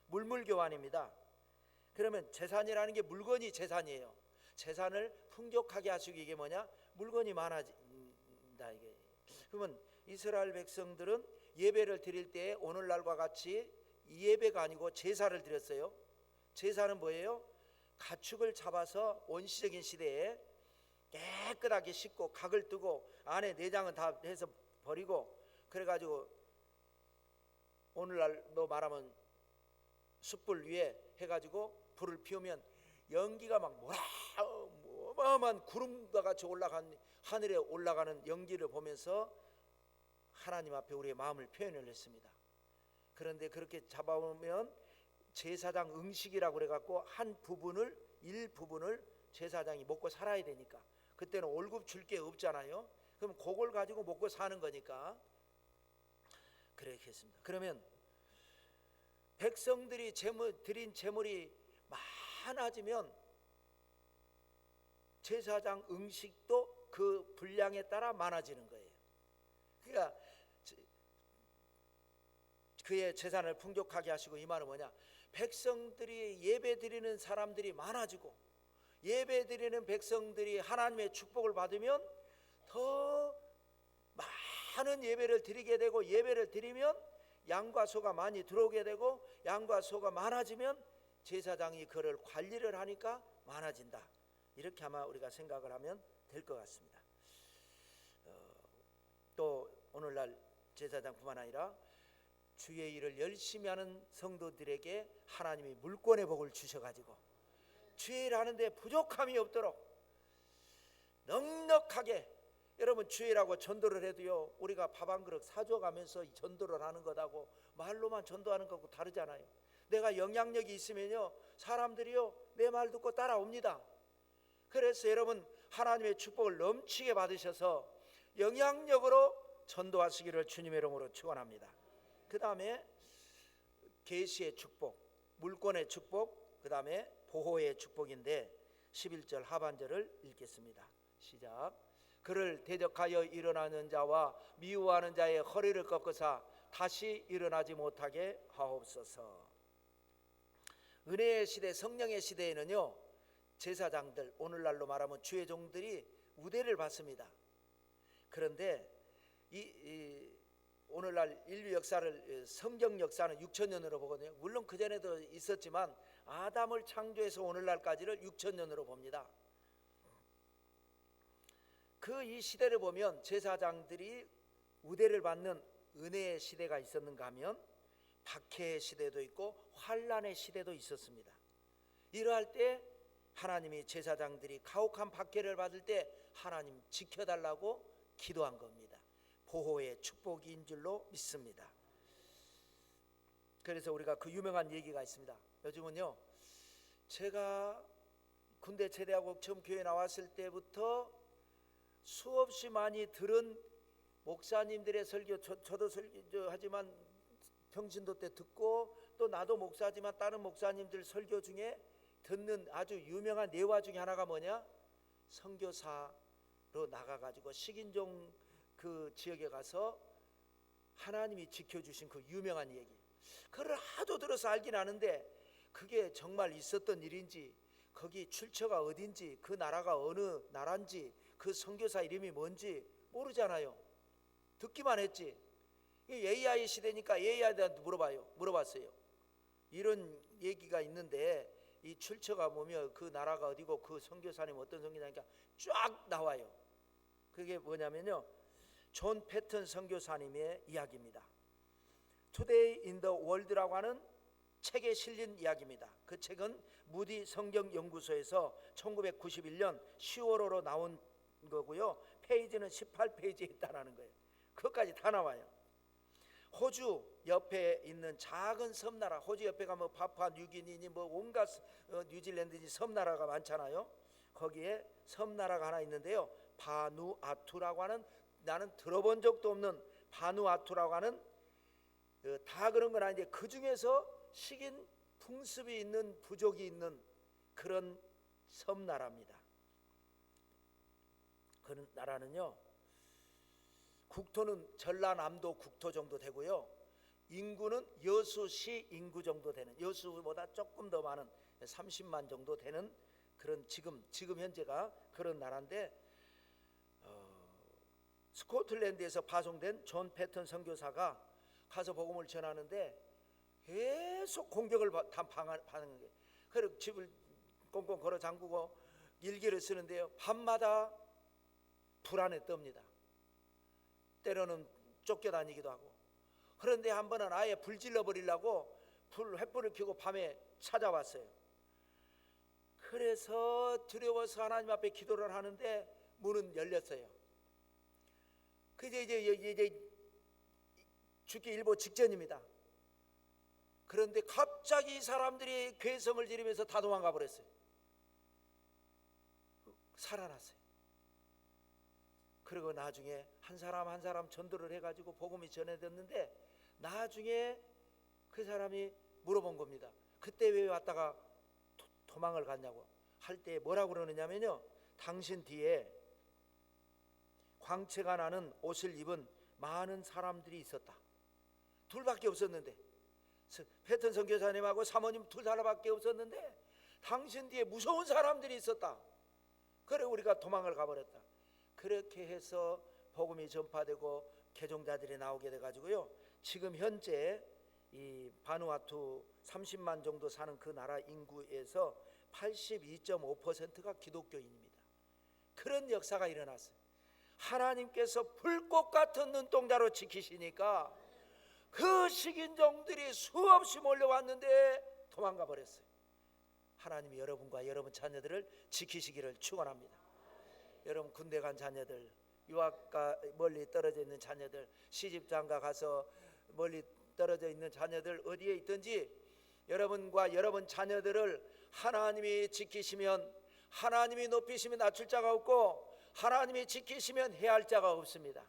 물물교환입니다. 그러면 재산이라는 게 물건이 재산이에요. 재산을 풍족하게 하시기, 이게 뭐냐? 물건이 많아진다. 이게. 그러면 이스라엘 백성들은 예배를 드릴 때 오늘날과 같이 예배가 아니고 제사를 드렸어요. 제사는 뭐예요? 가축을 잡아서 원시적인 시대에 깨끗하게 씻고 각을 뜨고 안에 내장은 다 해서 버리고, 그래가지고 오늘날로 말하면 숯불 위에 해가지고 불을 피우면 연기가 막 어마어마한 구름과 같이 올라간, 하늘에 올라가는 연기를 보면서 하나님 앞에 우리의 마음을 표현을 했습니다. 그런데 그렇게 잡아오면 제사장 음식이라고 그래갖고 한 부분을, 일부분을 제사장이 먹고 살아야 되니까, 그때는 월급 줄 게 없잖아요. 그럼 그걸 가지고 먹고 사는 거니까 그렇게 했습니다. 그러면 백성들이 드린 재물이 많아지면 제사장 음식도 그 분량에 따라 많아지는 거예요. 그러니까 그의 재산을 풍족하게 하시고, 이 말은 뭐냐? 백성들이 예배 드리는 사람들이 많아지고 예배 드리는 백성들이 하나님의 축복을 받으면 더 많은 예배를 드리게 되고, 예배를 드리면 양과 소가 많이 들어오게 되고, 양과 소가 많아지면 제사장이 그를 관리를 하니까 많아진다. 이렇게 아마 우리가 생각을 하면 될 것 같습니다. 또 오늘날 제사장뿐만 아니라 주의 일을 열심히 하는 성도들에게 하나님이 물권의 복을 주셔가지고 주의 일 하는데 부족함이 없도록 넉넉하게, 여러분 주일하고 전도를 해도요, 우리가 밥 한 그릇 사줘가면서 전도를 하는 것하고 말로만 전도하는 것하고 다르잖아요. 내가 영향력이 있으면요, 사람들이요 내 말 듣고 따라옵니다. 그래서 여러분, 하나님의 축복을 넘치게 받으셔서 영향력으로 전도하시기를 주님의 이름으로 축원합니다. 그 다음에 계시의 축복, 물권의 축복, 그 다음에 보호의 축복인데 11절 하반절을 읽겠습니다. 시작. 그를 대적하여 일어나는 자와 미워하는 자의 허리를 꺾으사 다시 일어나지 못하게 하옵소서. 은혜의 시대, 성령의 시대에는요, 제사장들, 오늘날로 말하면 주의 종들이 우대를 받습니다. 그런데 오늘날 인류 역사를, 성경 역사는 6,000년으로 보거든요. 물론 그전에도 있었지만 아담을 창조해서 오늘날까지를 6,000년으로 봅니다. 그 이 시대를 보면 제사장들이 우대를 받는 은혜의 시대가 있었는가 하면 박해의 시대도 있고 환난의 시대도 있었습니다. 이러할 때 하나님이 제사장들이 가혹한 박해를 받을 때 하나님 지켜달라고 기도한 겁니다. 보호의 축복인 줄로 믿습니다. 그래서 우리가 그 유명한 얘기가 있습니다. 요즘은요, 제가 군대 제대하고 처음 교회 나왔을 때부터 수없이 많이 들은 목사님들의 설교, 저도 설교하지만 평신도 때 듣고, 또 나도 목사지만 다른 목사님들 설교 중에 듣는 아주 유명한 예화 중에 하나가 뭐냐? 선교사로 나가가지고 식인종 그 지역에 가서 하나님이 지켜주신 그 유명한 얘기, 그걸 하도 들어서 알긴 아는데 그게 정말 있었던 일인지, 거기 출처가 어딘지, 그 나라가 어느 나라인지, 그 선교사 이름이 뭔지 모르잖아요. 듣기만 했지. AI 시대니까 AI한테 물어봤어요. 이런 얘기가 있는데 이 출처가 뭐며 그 나라가 어디고 그 선교사님 어떤 선교사니까 쫙 나와요. 그게 뭐냐면요, 존 패턴 선교사님의 이야기입니다. Today in the World라고 하는 책에 실린 이야기입니다. 그 책은 무디 성경연구소에서 1991년 10월호로 나온 거고요. 페이지는 18페이지에 있다는 거예요. 그것까지 다 나와요. 호주 옆에 있는 작은 섬나라, 호주 옆에 가면 파푸아 뉴기니니 뭐 온갖 뉴질랜드니 섬나라가 많잖아요. 거기에 섬나라가 하나 있는데요. 바누아투라고 하는, 나는 들어본 적도 없는 바누아투라고 하는, 다 그런 건 아닌데 그 중에서 식인 풍습이 있는 부족이 있는 그런 섬나라입니다. 그 나라는요, 국토는 전라남도 국토 정도 되고요, 인구는 여수시 인구 정도 되는, 여수보다 조금 더 많은 30만 정도 되는 그런 지금 현재가 그런 나라인데, 스코틀랜드에서 파송된 존 패턴 선교사가 가서 복음을 전하는데 계속 공격을 받는 거예요. 그리고 집을 꽁꽁 걸어 잠그고 일기를 쓰는데요, 밤마다 불안에 떱니다. 때로는 쫓겨다니기도 하고. 그런데 한 번은 아예 불 질러버리려고 횃불을 켜고 밤에 찾아왔어요. 그래서 두려워서 하나님 앞에 기도를 하는데 문은 열렸어요. 이제 죽기 일보 직전입니다. 그런데 갑자기 사람들이 괴성을 지르면서 다 도망가 버렸어요. 살아났어요. 그리고 나중에 한 사람 전도를 해가지고 복음이 전해졌는데, 나중에 그 사람이 물어본 겁니다. 그때 왜 왔다가 도망을 갔냐고 할 때 뭐라고 그러느냐면요, 당신 뒤에 광채가 나는 옷을 입은 많은 사람들이 있었다. 둘밖에 없었는데, 패턴 선교사님하고 사모님 둘 하나밖에 없었는데 당신 뒤에 무서운 사람들이 있었다. 그래 우리가 도망을 가버렸다. 그렇게 해서 복음이 전파되고 개종자들이 나오게 돼가지고요, 지금 현재 이 바누아투 30만 정도 사는 그 나라 인구에서 82.5%가 기독교인입니다. 그런 역사가 일어났어요. 하나님께서 불꽃 같은 눈동자로 지키시니까 그 식인종들이 수없이 몰려왔는데 도망가 버렸어요. 하나님이 여러분과 여러분 자녀들을 지키시기를 축원합니다. 여러분 군대 간 자녀들, 유학가 멀리 떨어져 있는 자녀들, 시집장가 가서 멀리 떨어져 있는 자녀들 어디에 있든지 여러분과 여러분 자녀들을 하나님이 지키시면, 하나님이 높이시면 낮출 자가 없고 하나님이 지키시면 해할 자가 없습니다.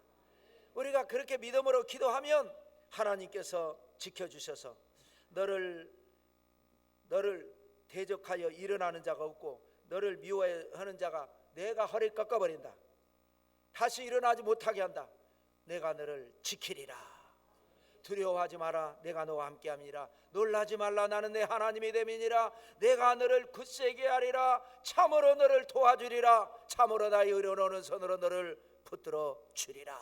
우리가 그렇게 믿음으로 기도하면 하나님께서 지켜주셔서 너를 대적하여 일어나는 자가 없고 너를 미워하는 자가 내가 허리 꺾어버린다. 다시 일어나지 못하게 한다. 내가 너를 지키리라. 두려워하지 마라. 내가 너와 함께함이라. 놀라지 말라. 나는 내 하나님이 됨이니라. 내가 너를 굳세게 하리라. 참으로 너를 도와주리라. 참으로 나의 의로운 손으로 너를 붙들어 주리라.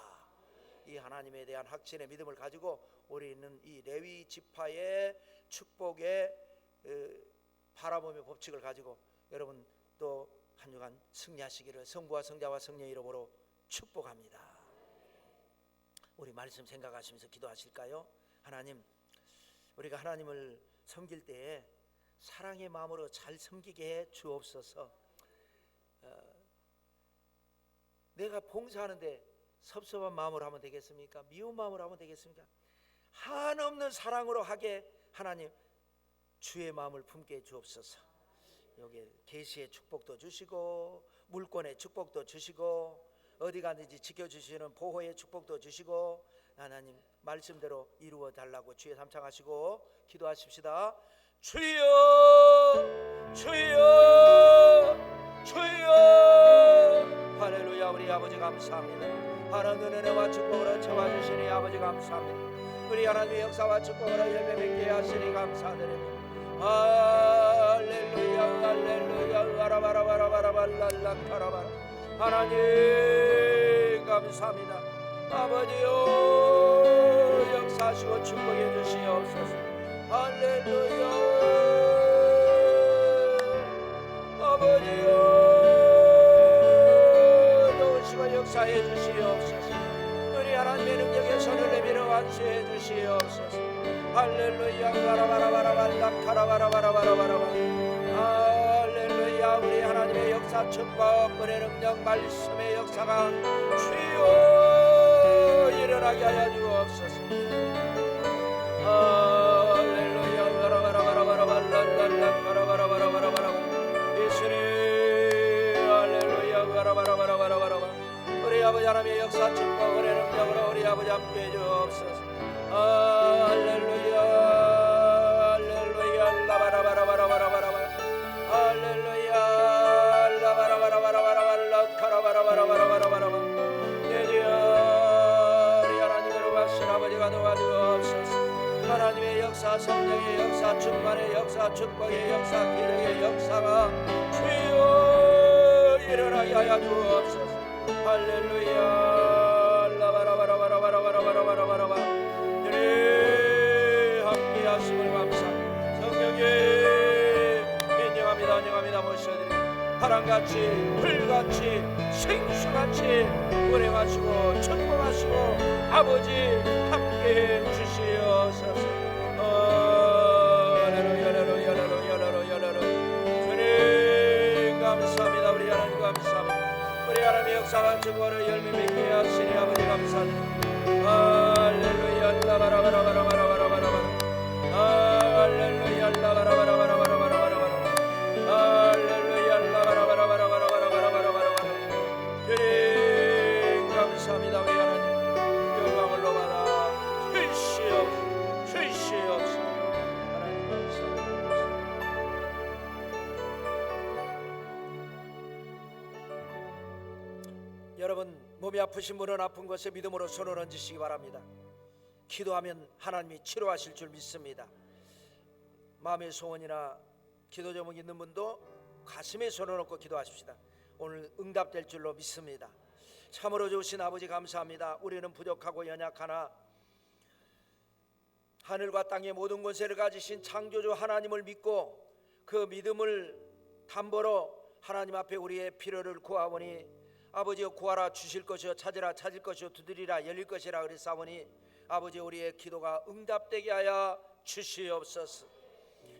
이 하나님에 대한 확신의 믿음을 가지고 우리는 이 레위 지파의 축복의 바라보며 법칙을 가지고 여러분 또 한 주간 승리하시기를 성부와 성자와 성령의 이름으로 축복합니다. 우리 말씀 생각하시면서 기도하실까요? 하나님, 우리가 하나님을 섬길 때에 사랑의 마음으로 잘 섬기게 해 주옵소서. 내가 봉사하는데 섭섭한 마음으로 하면 되겠습니까? 미운 마음으로 하면 되겠습니까? 한없는 사랑으로 하게 하나님 주의 마음을 품게 해 주옵소서. 여기 계시의 축복도 주시고 물권의 축복도 주시고 어디 가든지 지켜주시는 보호의 축복도 주시고 하나님 말씀대로 이루어 달라고 주의 삼창하시고 기도하십시다. 주여 주여 주여. 할렐루야. 우리 아버지 감사합니다. 하나님의 은혜와 축복으로 채워주시니 아버지 감사합니다. 우리 하나님의 역사와 축복으로 열매 맺게 하시니 감사드립니다. 할렐루야 할렐루야. 아라바라바라바라바랄라카라바라. 하나님 감사합니다. 아버지요 역사하시고 축복해 주시옵소서. 할렐루야. 아버지요 도우시고 역사해 주시옵소서. 우리 하나님의 능력의 손을 내밀어 안수해 주시옵소서. 할렐루야. 가라바라바라바라바라바라바라바라바라. 할렐루야. 우리 하나님의 역사 축복 은혜 능력 말씀의 역사가 주여 일어나게 하여 주옵소서. 할렐루야. 가라바라바라바라바라바라바라바라바라. 예수님 할렐루야. 가라바라바라바라바라바라. 우리 아버지 하나님의 역사 축복 은혜 능력으로 우리 아버지 함께 해주옵소서. 할렐루야. 할렐루야. 라바라바라바라바라바라. 할렐루야. 라바라바라바라바라바라. 카라바라바라바라바라바라. 내주여 우리 하나님으로 가신 아버지가 도와주옵소서. 하나님의 역사 성령의 역사 충만의 역사 축복의 역사 기적의 역사가 주여 일어나게 하여 주옵소서. 할렐루야. 라바라바라바라바라바라바라바라바라. 주님 함께 하심을 감사합니다. 성령님 인정합니다. 인정합니다. 모셔드립니다. 바람같이 불같이 생수같이 운행하시고 축복하시고 아버지 함께해 주시옵소서. 할렐루야. 할렐루야. 할렐루야. 할렐루야. 주님 감사합니다. 우리 하나님 감사합니다. 우리 하나님의 역사와 축복을 열매 맺게 하시니 아버지 감사드립니다. 할렐루야. 라바라바라바라바라바라바라. 할렐루야. 라바라바라바라바라바라바라. 할렐루야. 라바라바라바라바라바라바라바라. 주님 감사합니다. 우리 하나님 영광을 받아 주시옵소서. 하나님 감사합니다. 여러분 몸이 아프신 분은 아픈 곳에 믿음으로 손을 얹으시기 바랍니다. 기도하면 하나님이 치료하실 줄 믿습니다. 마음의 소원이나 기도 제목 있는 분도 가슴에 손을 얹고 기도하십시다. 오늘 응답될 줄로 믿습니다. 참으로 좋으신 아버지 감사합니다. 우리는 부족하고 연약하나 하늘과 땅의 모든 권세를 가지신 창조주 하나님을 믿고 그 믿음을 담보로 하나님 앞에 우리의 필요를 구하오니 아버지여 구하라 주실 것이요 찾으라 찾을 것이요 두드리라 열릴 것이라 그랬사오니 아버지 우리의 기도가 응답되게 하여 주시옵소서.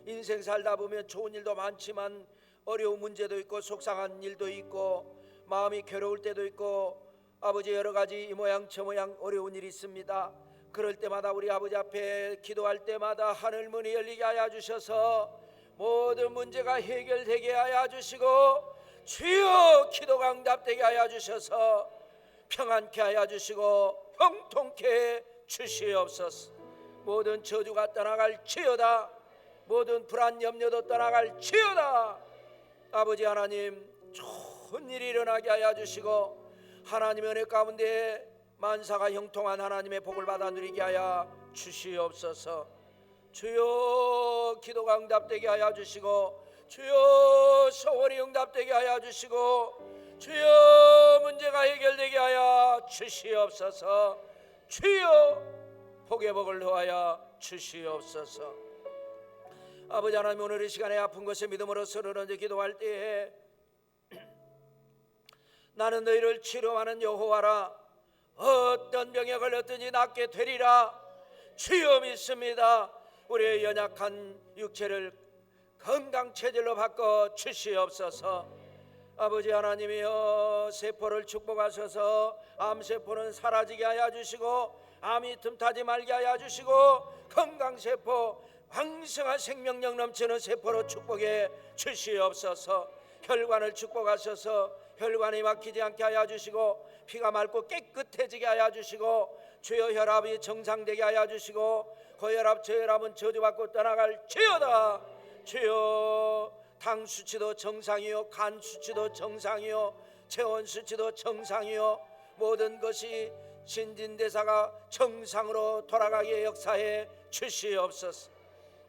인생 살다 보면 좋은 일도 많지만 어려운 문제도 있고 속상한 일도 있고 마음이 괴로울 때도 있고 아버지 여러 가지 이 모양 저 모양 어려운 일이 있습니다. 그럴 때마다 우리 아버지 앞에 기도할 때마다 하늘 문이 열리게 하여 주셔서 모든 문제가 해결되게 하여 주시고 주여 기도가 응답되게 하여 주셔서 평안케 하여 주시고 형통케 주시옵소서. 모든 저주가 떠나갈지어다. 모든 불안 염려도 떠나갈지어다. 아버지 하나님 좋은 일이 일어나게 하여 주시고 하나님의 은혜 가운데 만사가 형통한 하나님의 복을 받아 누리게 하여 주시옵소서. 주여 기도가 응답되게 하여 주시고 주여 소원이 응답되게 하여 주시고 주여 문제가 해결되게 하여 주시옵소서. 주여 복의 복을 더하여 주시옵소서. 아버지 하나님 오늘 이 시간에 아픈 것에 믿음으로 손을 얹어 기도할 때에 나는 너희를 치료하는 여호와라. 어떤 병에 걸렸든지 낫게 되리라. 주여 믿습니다. 우리의 연약한 육체를 건강 체질로 바꿔 주시옵소서. 아버지 하나님이여 세포를 축복하셔서 암세포는 사라지게 하여 주시고 암이 틈타지 말게 하여 주시고 건강세포 왕성한 생명력 넘치는 세포로 축복해 주시옵소서. 혈관을 축복하셔서 혈관이 막히지 않게 하여 주시고 피가 맑고 깨끗해지게 하여 주시고 주여 혈압이 정상되게 하여 주시고 고혈압 저혈압은 저주받고 떠나갈지어다. 주여 당 수치도 정상이요 간 수치도 정상이요 체온 수치도 정상이요 모든 것이 신진대사가 정상으로 돌아가게 역사해 주시옵소서.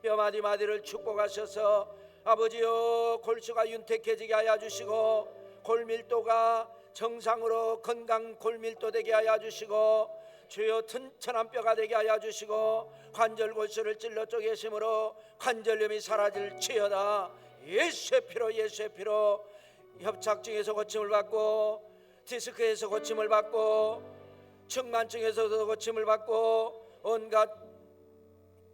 뼈마디마디를 축복하셔서 아버지여 골수가 윤택해지게 하여 주시고 골밀도가 정상으로 건강 골밀도 되게 하여 주시고 주여 튼튼한 뼈가 되게 하여 주시고 관절 골수를 찔러 쪼개심으로 관절염이 사라질지어다. 예수의 피로 예수의 피로 협착증에서 고침을 받고 디스크에서 고침을 받고 측만증에서도 고침을 받고 온갖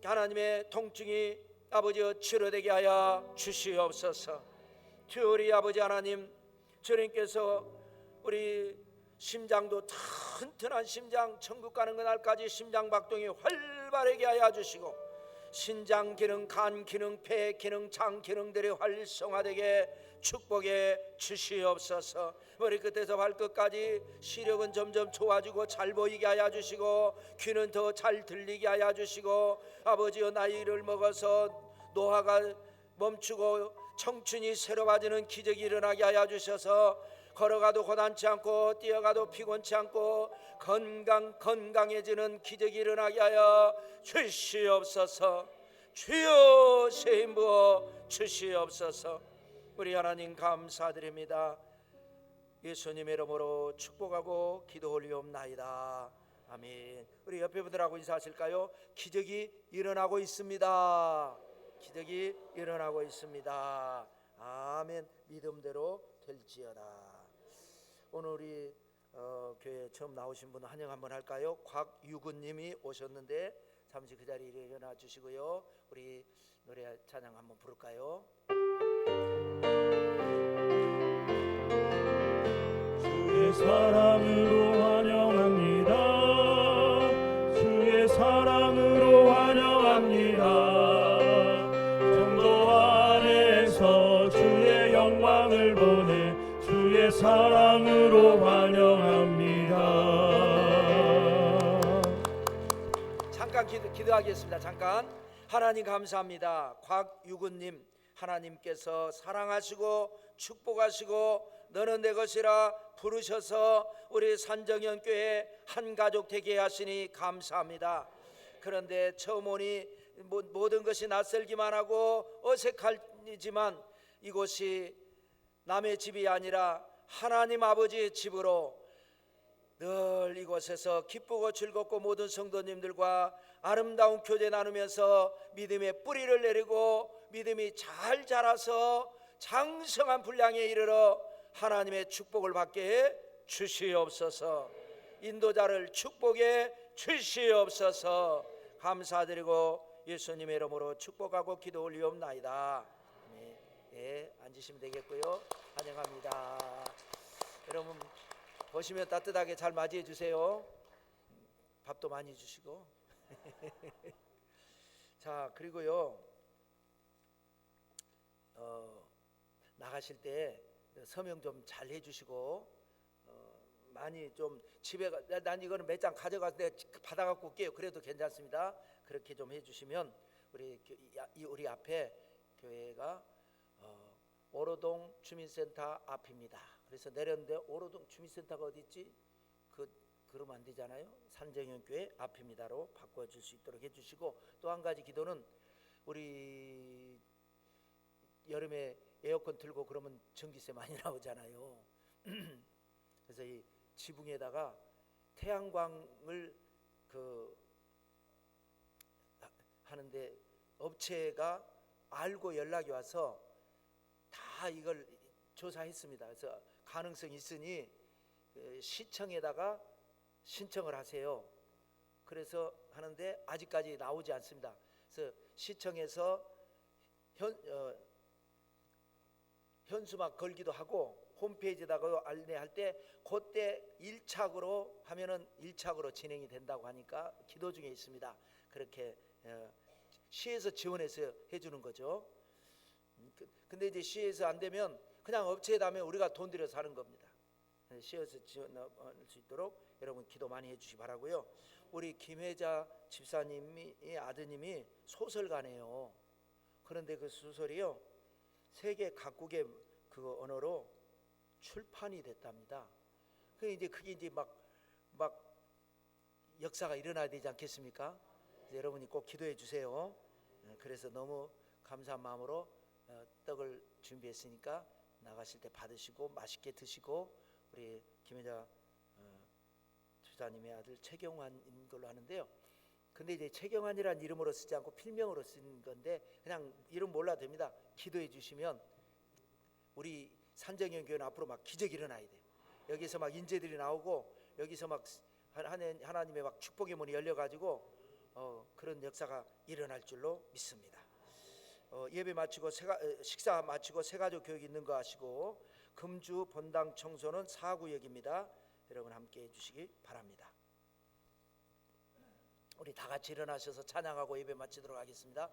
하나님의 통증이 아버지여 치료되게 하여 주시옵소서. 주 우리 아버지 하나님, 주님께서 우리 심장도 튼튼한 심장, 천국 가는 그날까지 심장 박동이 활발하게 하여 주시고, 신장 기능, 간 기능, 폐 기능, 장 기능들이 활성화되게 축복해 주시옵소서. 머리 끝에서 발끝까지 시력은 점점 좋아지고 잘 보이게 하여 주시고, 귀는 더 잘 들리게 하여 주시고, 아버지여 나이를 먹어서 노화가 멈추고 청춘이 새로워지는 기적이 일어나게 하여 주셔서 걸어가도 고단치 않고 뛰어가도 피곤치 않고 건강해지는 기적이 일어나게 하여 주시옵소서. 주여 세임 부어 주시옵소서. 우리 하나님 감사드립니다. 예수님의 이름으로 축복하고 기도 올리옵나이다. 아멘. 우리 옆에 분들하고 인사하실까요? 기적이 일어나고 있습니다. 기적이 일어나고 있습니다. 아멘. 믿음대로 될지어다. 오늘 우리 교회 처음 나오신 분 환영 한번 할까요? 곽유근님이 오셨는데 잠시 그 자리에 일어나 주시고요. 우리 노래 찬양 한번 부를까요? 주의 사랑으로 환영합니다. 주의 사랑으로 환영합니다. 정도 안에서 주의 영광을 보내 주의 사랑으로 환영합니다. 잠깐 기도하겠습니다. 잠깐. 하나님 감사합니다. 곽유근님, 하나님께서 사랑하시고 축복하시고 너는 내 것이라 부르셔서 우리 산정연교회 한 가족 되게 하시니 감사합니다. 그런데 처음 오니 모든 것이 낯설기만 하고 어색하지만 이곳이 남의 집이 아니라 하나님 아버지의 집으로 늘 이곳에서 기쁘고 즐겁고 모든 성도님들과 아름다운 교제 나누면서 믿음의 뿌리를 내리고 믿음이 잘 자라서 장성한 분량에 이르러 하나님의 축복을 받게 해 주시옵소서. 인도자를 축복해 주시옵소서. 감사드리고 예수님의 이름으로 축복하고 기도 올리옵나이다. 예, 앉으시면 되겠고요. 환영합니다. 여러분 보시면 따뜻하게 잘 맞이해 주세요. 밥도 많이 주시고. 자, 그리고요 나가실 때 서명 좀 잘 해주시고 많이 좀 집에 난 이거는 몇 장 가져가서 내가 받아갖고 올게요. 그래도 괜찮습니다. 그렇게 좀 해주시면 우리 앞에 교회가 오로동 주민센터 앞입니다. 그래서 내렸는데 오로동 주민센터가 어디 있지? 그러면 안 되잖아요. 산정연교회 앞입니다로 바꿔줄 수 있도록 해주시고, 또 한 가지 기도는 우리 여름에 에어컨 틀고 그러면 전기세 많이 나오잖아요. 그래서 이 지붕에다가 태양광을 하는데 업체가 알고 연락이 와서 다 이걸 조사했습니다. 그래서 가능성이 있으니 시청에다가 신청을 하세요. 그래서 하는데 아직까지 나오지 않습니다. 그래서 시청에서 현수막 걸기도 하고 홈페이지에다가 안내할 때 그때 1착으로 하면은 1착으로 진행이 된다고 하니까 기도 중에 있습니다. 그렇게 시에서 지원해서 해주는 거죠. 근데 이제 시에서 안 되면 그냥 업체에다 하면 우리가 돈 들여서 하는 겁니다. 시에서 지원할 수 있도록 여러분 기도 많이 해주시기 바라고요. 우리 김혜자 집사님이 아드님이 소설가네요. 그런데 그 소설이요 세계 각국의 그 언어로 출판이 됐답니다. 그게 이제 막 역사가 일어나야 되지 않겠습니까? 여러분이 꼭 기도해 주세요. 그래서 너무 감사한 마음으로 떡을 준비했으니까 나가실 때 받으시고 맛있게 드시고, 우리 김혜자 주사님의 아들 최경환인 걸로 아는데요. 근데 이제 최경환이라는 이름으로 쓰지 않고 필명으로 쓴 건데 그냥 이름 몰라도 됩니다. 기도해 주시면 우리 산정연교회는 앞으로 막 기적이 일어나야 돼요. 여기서 막 인재들이 나오고 여기서 막 하나님의 막 축복의 문이 열려가지고 그런 역사가 일어날 줄로 믿습니다. 예배 마치고 식사 마치고 새가족 교육이 있는 거 아시고 금주 본당 청소는 4구역입니다. 여러분 함께 해주시기 바랍니다. 우리 다 같이 일어나셔서 찬양하고 예배 마치도록 하겠습니다.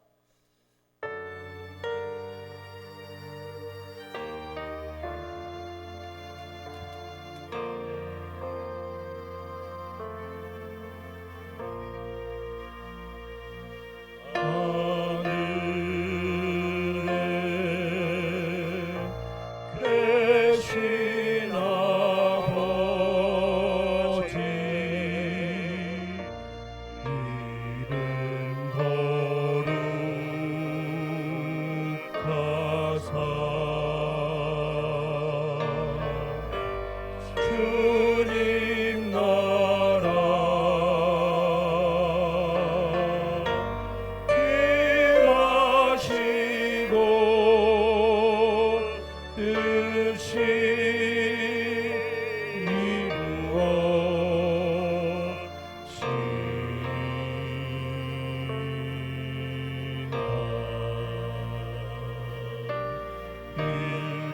주님 나라 일하시고 뜻이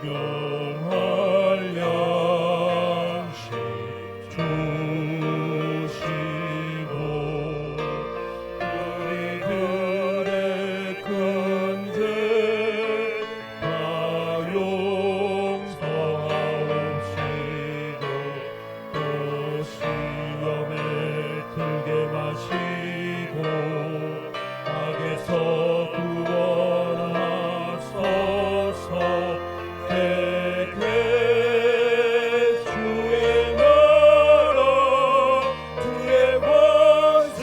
일용할 양식 주시고 우리들의 큰 죄 다 용서하옵시고 또 시험에 들게 마시고 악에서 구원하소서. 대개 주의 나라 주의 권세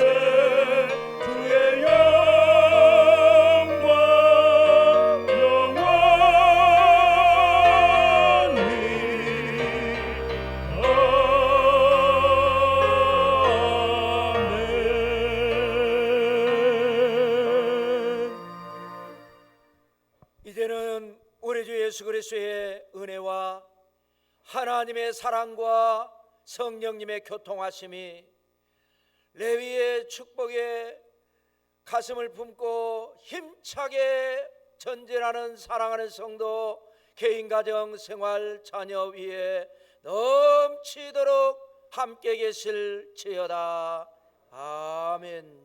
주의 영광 영원히 아멘. 이제는 우리 주 예수 그리스도의 은혜와 하나님의 사랑과 성령님의 교통하심이 레위의 축복에 가슴을 품고 힘차게 전진하는 사랑하는 성도 개인 가정 생활 자녀 위에 넘치도록 함께 계실지어다. 아멘.